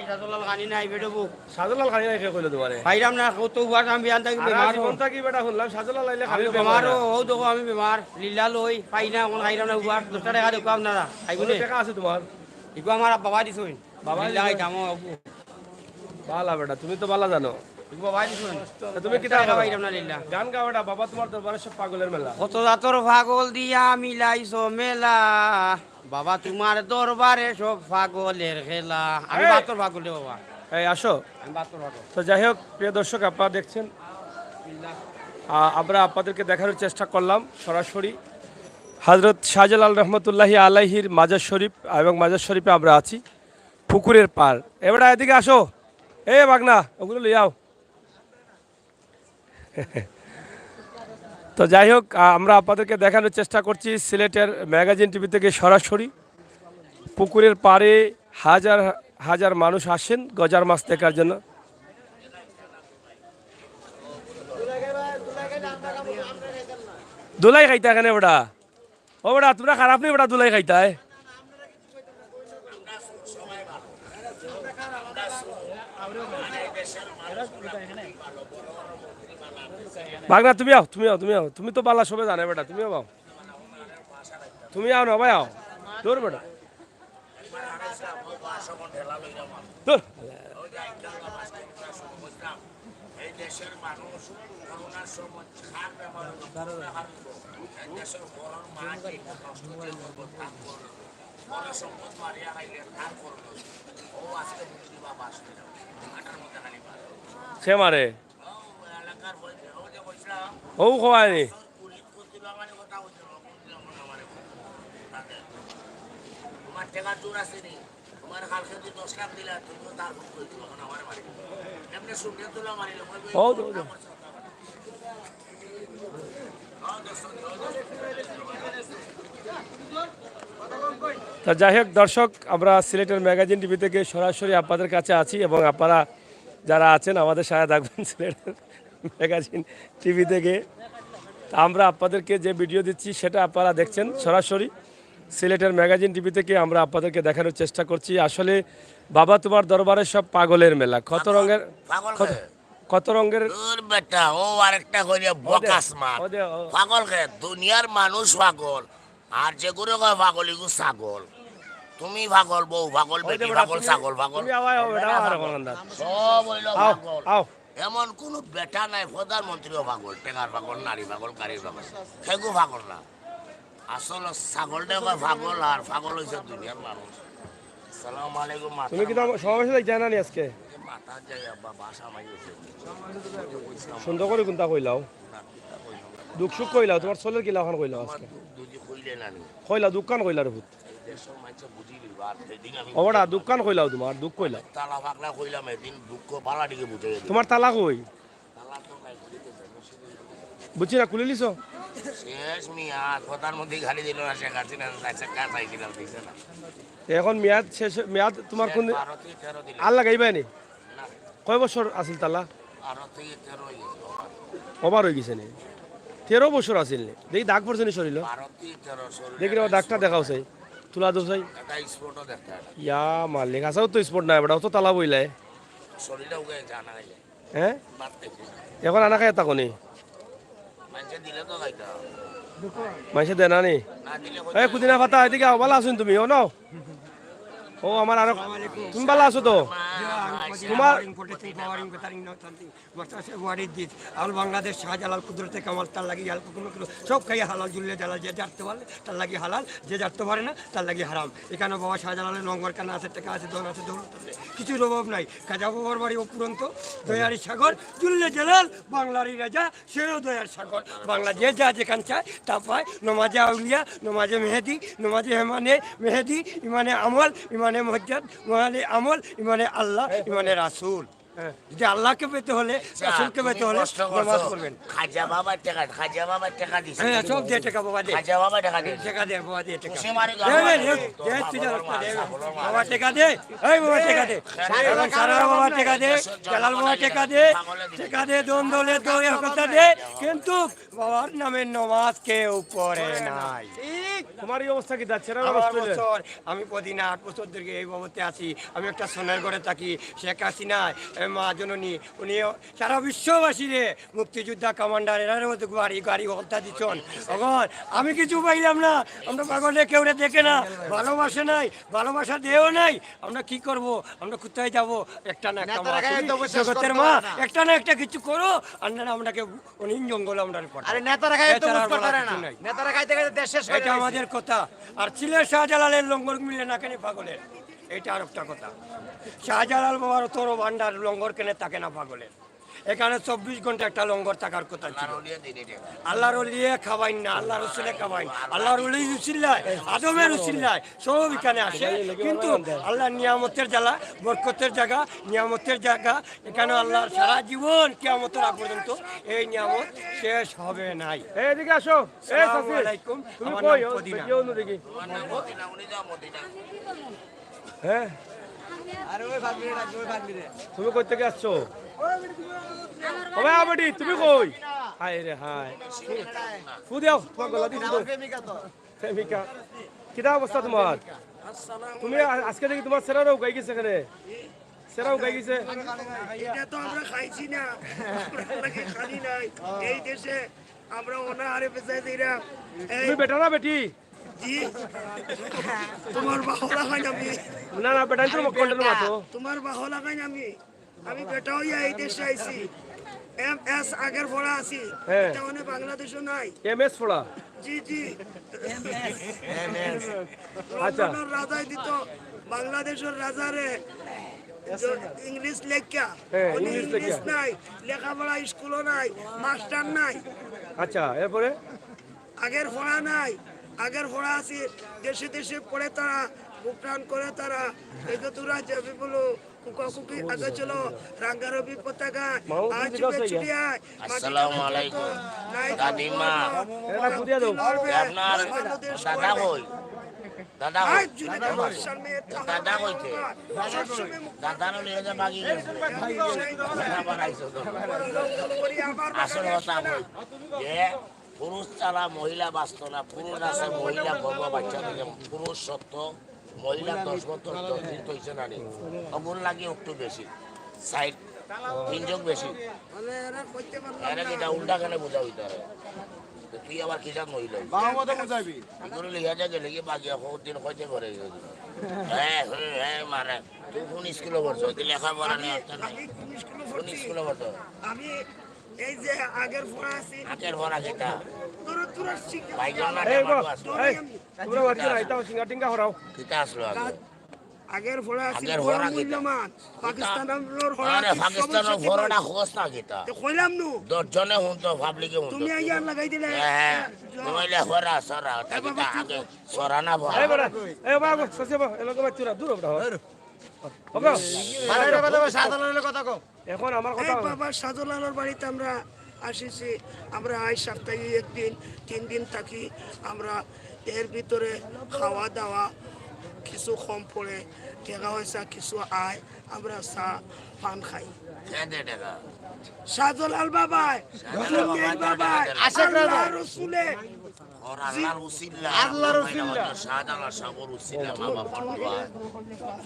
শাহজালাল খানি নাই বেটো বুক শাহজালাল খানি নাই কে কইলো তোমারে? পাইরাম না কত বার আমি বিয়ান থাকি বেমার কোনটা কি বেটা শুনলাম শাহজালাল আইলে খালি বেমার ও দেখো আমি বেমার লীলা লই পাই না কোন খাইরাম না উবার 10 টাকা দেখো আপনারা আইবনে টাকা আছে তোমার? ইগো আমার বাবা দিছই বাবা লীলা খাইতাম আবু বালা বেটা, তুমি তো বালা জানো। ইগো বাবা দিছই তুমি কি টাকা পাইরাম না লীলা গান গাও বেটা, বাবা তোমার দরবারে সব পাগলের মেলা। কত জাতর পাগল দিয়া মিলাইছো মেলা, বাবা তোমার দরবারে সব পাগলের খেলা। আমি বাতর পাগল রে বাবা, এই আসো। আমি বাতর পাগল। তো যাই হোক প্রিয় দর্শক, আপনারা দেখছেন আমরা আপনাদেরকে দেখানোর চেষ্টা করলাম সরাসরি হযরত শাহজালাল রহমতুল্লাহি আলাইহির মাজার শরীফ, এবং মাজার শরীফে আমরা আছি পুকুরের পার। এবারে এদিকে আসো, এ বাগনা ওগুলো লিয়ে যাও। তো যাই হোক আমরা আপনাদেরকে দেখানোর চেষ্টা করছি সিলেটের ম্যাগাজিন টিভি থেকে সরাসরি। পুকুরের পাড়ে হাজার হাজার মানুষ আসেন গজার মাছ দেখার জন্য। দুলাই খাইতা এখানে বেটা, ও বেটা তোমরা খারাপ নেই বেটা, দুলাই খাইতায়। বাগনা তুমি আও, তুমি তো বালা সবে জানে বেটা, তুমিও আও, তুমি আও না ভাই, আও তোর বেটা তোর। সে মারে ও খোয়ায়নি। তা যাই হোক দর্শক, আমরা সিলেটের ম্যাগাজিন টিভি থেকে সরাসরি আপনাদের কাছে আছি এবং আপনারা যারা আছেন আমাদের সাথে থাকবেন সিলেটের ম্যাগাজিন টিভি থেকে। আমরা আপনাদেরকে যে ভিডিও দিচ্ছি সেটা আপনারা দেখছেন সরাসরি সিলেটের ম্যাগাজিন টিভি থেকে। আমরা আপনাদেরকে দেখানোর চেষ্টা করছি আসলে বাবা তোমার দরবারে সব পাগলের মেলা। কত রঙের বেটা ও আরেকটা কইরা বকাস মা পাগল কে দুনিয়ার মানুষ পাগল, আর যে করে কয় পাগল ইগু ছাগল তুমি পাগল বউ পাগল বেটি পাগল ছাগল পাগল তুমি আওয়াই হবে না আর কোন আন্দাজ সব হইল আও পাগল আও এমন কোন বেটা নাই প্রধানমন্ত্রীও পাগল টেকার পাগল নারী পাগল গাড়ির পাগল সেগু পাগল না আসলে ছাগলটা কয় পাগল আর পাগল হইছে দুনিয়ার মানুষ আসসালামু আলাইকুম মাতা তুমি কি তো সমাবেশে যাই না নি আজকে মাতা যাই আব্বা বাসা মাইছে সুন্দর করে কোনটা কইলাও দুঃখ সুখ কইলাও তোমার ছেলের কি লাখান কইলাও আজকে দুজি কইলে না নি কইলা দোকান কইলা রে ভূত দেশের মানুষ বুঝি দিবা সেদিন আমি ওটা দোকান কইলাও তোমার দুঃখ কইলা তালা পাকলা কইলাম এদিন দুঃখ বালা দিকে বুঝে গেল তোমার তালা কই তালা তো নাই বুঝছি না খুলে লিছো শেষ মিয়া প্রধানমন্ত্রী খালি দিল না শেখ হাসিনা কাজ চাইছিলাম দিছে না এখন মেয়াদ শেষ মেয়াদ তোমার কোন 12 থেকে 13 দিন আর লাগাইবাই নি কয় বছর আছিল তালা 12 থেকে 13 হয়ে গেছে ওভার হয়ে গেছে নি 13 বছর আছিল নি দেখি দাগ পড়ছে নি শরীর 12 থেকে 13 শরীর দেখি রে দাগটা দেখাও চাই তুলা দো চাই একটা স্পটও দেখতে হয় ইয়া মালিক আসাও তো স্পট নাই বেটাও তো তালা বইলাই শরীরটা উগে জানা গেলে হ্যাঁ বাদ থেকে এখন আনা খাই তাকনি মানুষে দিলে তো খাইতে হবে। মাইসে দেনা নি না দিলে এই কুদিনা ফাতা এদিকে আও ভালো আছেন তুমি ও নাও ও আমার আর তুমি ভালো আছো তো তোমার আল বাংলাদেশ শাহজালাল কুদরতে কামাল তার লাগি হাল কোনো সব খাই হালাল জুলিয়ে জালাল যে জানতে পারলে তার লাগি হালাল যে জানতে পারে না তার লাগি হারাম এখানে বাবা শাহজালালের নম্বর কানা আছে টাকা আছে দন আছে দৌলত আছে কিছুর অভাব নাই খাজা বাবার বাড়ি অপুরন্ত দয়ারি সাগর জুল্লে জালাল বাংলারই রাজা সেও দয়ার সাগর বাংলা যে যা যেখান চায় তা পায় নমাজে আউলিয়া নমাজে মেহেদি নমাজে হেমানে মেহেদি ইমানে আমল ইমানে মসজিদ ইমানে আমল ইমানে আল্লাহ ইমানে রাসূল যদি আল্লাহকে পেতে হলে রাসূলকে পেতে হলে নামাজ পড়বেন খাজা বাবার টাকা দিছে হ্যাঁ সব দিয়ে টাকা বাবা দে খাজা বাবা টাকা দিছে টাকা দে বাবা দে টাকা খুশি মারি বাবা টাকা দে এই বাবা টাকা দে সারা বাবা টাকা দে জালাল বাবা টাকা দে দন দলে তো কথা দে কিন্তু বাবার নামে নামাজ কেউ পড়ে নাই তোমার এই অবস্থা কি যাচ্ছে না আমার বছর আমি প্রতিদিন 8 বছর ধরে এই বাবতে আছি আমি একটা সোনার ঘরে থাকি শেখ হাসিনা মা জননী উনি সারা বিশ্ববাসী রে মুক্তিযোদ্ধা কমান্ডার এর মধ্যে গাড়ি হত্যা দিচ্ছেন এখন আমি কিছু পাইলাম না আমরা পাগলে কেউ দেখে না ভালোবাসে নাই ভালোবাসা দেও নাই আমরা কি করব আমরা কোথায় যাব একটা না একটা জগতের মা একটা না একটা কিছু করো আর না আমরাকে অনিন জঙ্গল আমরা আরে নেতারা খাইতে তো বুঝতে পারে না নেতারা খাইতে খাইতে দেশ শেষ এটা আমাদের কথা আর ছিলেন শাহজালালের লঙ্গর মিলে না কেন পাগলের এটা আর একটা কথা শাহজালাল বাবার তোর ভান্ডার লঙ্গর কেনে থাকে না পাগলের এখানে 24 ঘন্টা একটা লঙ্গর থাকার কথা ছিল আল্লাহর ওলিয়ে খাওয়াই না আল্লাহর রসুলে খাওয়াই আল্লাহর ওলি রসুল্লাহ আদমের রসুল্লাহ সব এখানে আসে কিন্তু আল্লাহ নিয়ামতের জ্বালা বরকতের জায়গা নিয়ামতের জায়গা এখানে আল্লাহর সারা জীবন কিয়ামতের আগ পর্যন্ত এই নিয়ামত শেষ হবে নাই এদিকে আসো এই আসসালামু আলাইকুম তুমি আমার কই নাম মদিনা। কেউ না দেখি হ্যাঁ তুমি কই থেকে আসছো ওবে আবডি তুমি কই হাই রে হাই ফু দাও তোমার গলা দি দাও প্রেমিকা কিটা অবস্থা তোমার তুমি আজকে দেখি তোমার সেরাও গাই গেছে এখানে সেরাও গাই গেছে এটা তো আমরা খাইছি না আমরা কি খালি নাই এই দেশে আমরা অনাহারে পেছাই দিরা তুমি বেটা না বেটি জি তোমার বাহলা খাই আমি না না বেটা তো কন্ট্রোল মাতো তোমার বাহলা খাই আমি বেটা হইয়া এই দেশে আইছি এমএস আগের পড়া আছি হ্যাঁ। এটা মানে বাংলাদেশও নাই এমএস পড়া জি জি আচ্ছা। লন্ডনের রাজাই দিত বাংলাদেশের রাজারে ইংলিশ লেখা হ্যাঁ, উনি ইংলিশ ইংলিশ লেখা। নাই লেখাপড়া স্কুলও নাই মাস্টার নাই আচ্ছা এরপরে আগের পড়া নাই আগের পড়া আছে দেশে দেশে পড়ে তারা বুকটান করে তারা এই তো তোরা যাবি বলো কুকি আগে চলো রাঙ্গারবি পতাকা আজ ছুটিয়ায় আসসালামু আলাইকুম দাদিমা এটা ফুদিয়া দাও আপনার দাদা কই দাদা কই দাদা কইতে দাদা নো লিয়ে যা মাগি গেছে দাদা বানাইছো তো আসল কথা কই যে পুরুষ ছাড়া মহিলা বাঁচত না পুরুষ আছে মহিলা গর্ভ বাচ্চা থেকে পুরুষ সত্য মহিলা 10 বছর 10 দিন হইছে না নি অগুন লাগে একটু বেশি সাইড 3 যোগ বেশি এরা কি উল্টা কেন বোঝা হইতে পারে তুই আবার কিসাব মহিলা এগুলো লিখা যায় লিখে বাকি দিন হইতে করে হ্যাঁ হ্যাঁ মানে তুই কোন স্কুলে পড়ছো তুই লেখাপড়া নেই কোন স্কুলে পড়ছো আমি এই যে আগের পড়া আছি আগের পড়া কেটা তোরা ভাইজন না তোমরা বাচ্চা না এটাও সিঙ্গা টিঙ্গা হরাও কিতা আসলো আগে আগের পড়া আছি আগের পড়া কিতা পাকিস্তানের আরে পাকিস্তানের পড়াটা হোস না কিতা কইলাম নু 10 জনে হুন তো পাবলিকে হুন তুমি আইয়া লাগাই দিলে হ্যাঁ তুমি লেখরা সরা কিতা আগে সরা না পড়া এই বড় এই বাবা সসে বাবা এলাকা বাচ্চারা দূর হও ওকে মারাইর কথা সাধারণের কথা কও এখন আমার এই কথা বাবা সাদুলালোর বাড়িতে আমরা আসিছি আমরা আই সপ্তাহে একদিন 3 দিন থাকি আমরা এর ভিতরে খাওয়া দাওয়া কিছু কম পড়ে টাকা পয়সা কিছু আয় আমরা চা পান খাই কেদে টাকা সাদুলাল বাবাই জুনিয়র বাবাই আল্লাহ রসুলে और अल्लाह रसूलुल्लाह अल्लाह रसूलुल्लाह शाहजालाल सागर रसूलुल्लाह मामा फटवा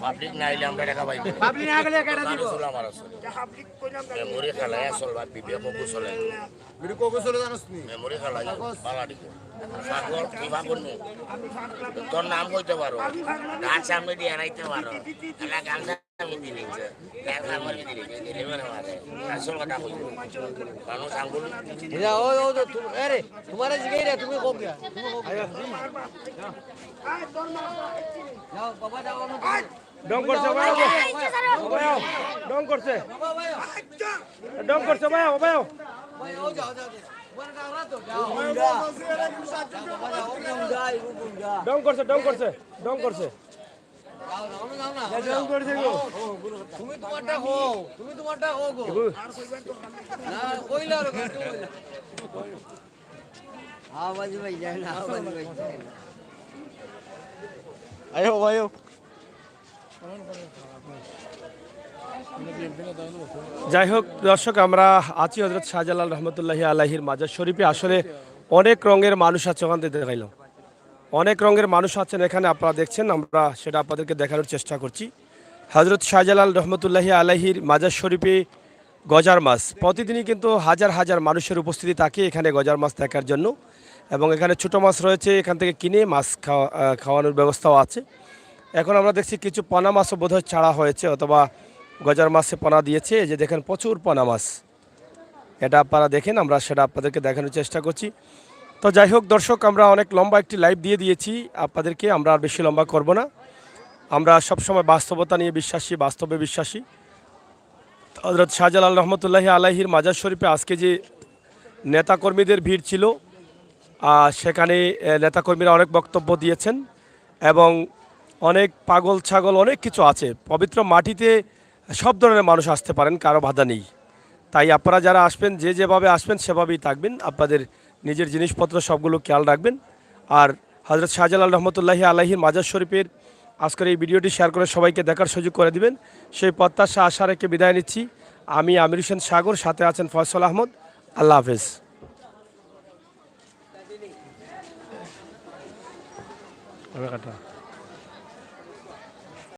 पब्लिक नाइले আমরা টাকা পাইবো পাবলিক না গেলে কেডা দিব রাসূল আমার রাসূল পাবলিক কইলাম না মেমোরি খালায়া সলবা বিবে কোকো চলে বিড়ি কোকো চলে জানোস নি মেমোরি খালায়া বালা দিকে সাগর কি ভাবুন তোর নাম কইতে পারো ডান্স আমি দিয়ে আনাইতে পারো এলা গালদা আমি দিলি গাল আমার দিলি দিলি মানে মারে আসল কথা কই মানুষ আঙ্গুল ও আরে তোমারে জিগাই রে তুমি কম গয়া যাও বাবা যাও ডং করছে ভাই ভাই ডং করছে ডং করছে ভাই ভাই ও যাও যাও ডং করছে ডং করছে ডং করছে ডং করছে গো তুমি তোমারটা হো তুমি তোমারটা হো গো না কইলা রে আওয়াজ ভাই যায় না আওয়াজ ভাই আয়ো আয়ো যাই হোক দর্শক আমরা আছি হযরত শাহজালাল রহমতুল্লাহি আলাইহির মাজার শরীফে আসলে অনেক রঙের মানুষ আছে ওখান থেকে দেখাইলাম অনেক রঙের মানুষ আছেন এখানে আপনারা দেখছেন আমরা সেটা আপনাদেরকে দেখানোর চেষ্টা করছি হযরত শাহজালাল রহমতুল্লাহি আলাইহির মাজার শরীফে গজার মাছ প্রতিদিনই কিন্তু হাজার হাজার মানুষের উপস্থিতি থাকে এখানে গজার মাছ দেখার জন্য এবং এখানে ছোট মাছ রয়েছে এখান থেকে কিনে মাছ খাওয়ানোর ব্যবস্থাও আছে এখন আমরা দেখছি কিছু পোনা মাছও বোধহয় ছাড়া হয়েছে অথবা গজার মাছে পোনা দিয়েছে এই যে দেখেন প্রচুর পোনা মাছ এটা আপনারা দেখেন আমরা সেটা আপনাদেরকে দেখানোর চেষ্টা করছি তো যাই হোক দর্শক আমরা অনেক লম্বা একটি লাইভ দিয়ে দিয়েছি আপনাদেরকে আমরা আর বেশি লম্বা করব না আমরা সবসময় বাস্তবতা নিয়ে বিশ্বাসী বাস্তবে বিশ্বাসী হযরত শাহজালাল রহমতুল্লাহি আলাইহির মাজার শরীফে আজকে যে নেতাকর্মীদের ভিড় ছিল সেখানে নেতাকর্মীরা অনেক বক্তব্য দিয়েছেন এবং অনেক পাগল ছাগল অনেক কিছু আছে পবিত্র মাটিতে সব ধরনের মানুষ আসতে পারেন কারো বাধা নেই তাই আপনারা যারা আসবেন যে যেভাবে আসবেন সেভাবেই থাকবেন আপনাদের নিজের জিনিসপত্র সবগুলো খেয়াল রাখবেন আর হযরত শাহজালাল রহমতুল্লাহি আলাইহির মাজার শরীফের আজকের এই ভিডিওটি শেয়ার করে সবাইকে দেখার সুযোগ করে দিবেন সেই প্রত্যাশা আশা রেখে বিদায় নিচ্ছি আমি আমির হোসেন সাগর সাথে আছেন ফয়সাল আহমদ আল্লাহ হাফেজ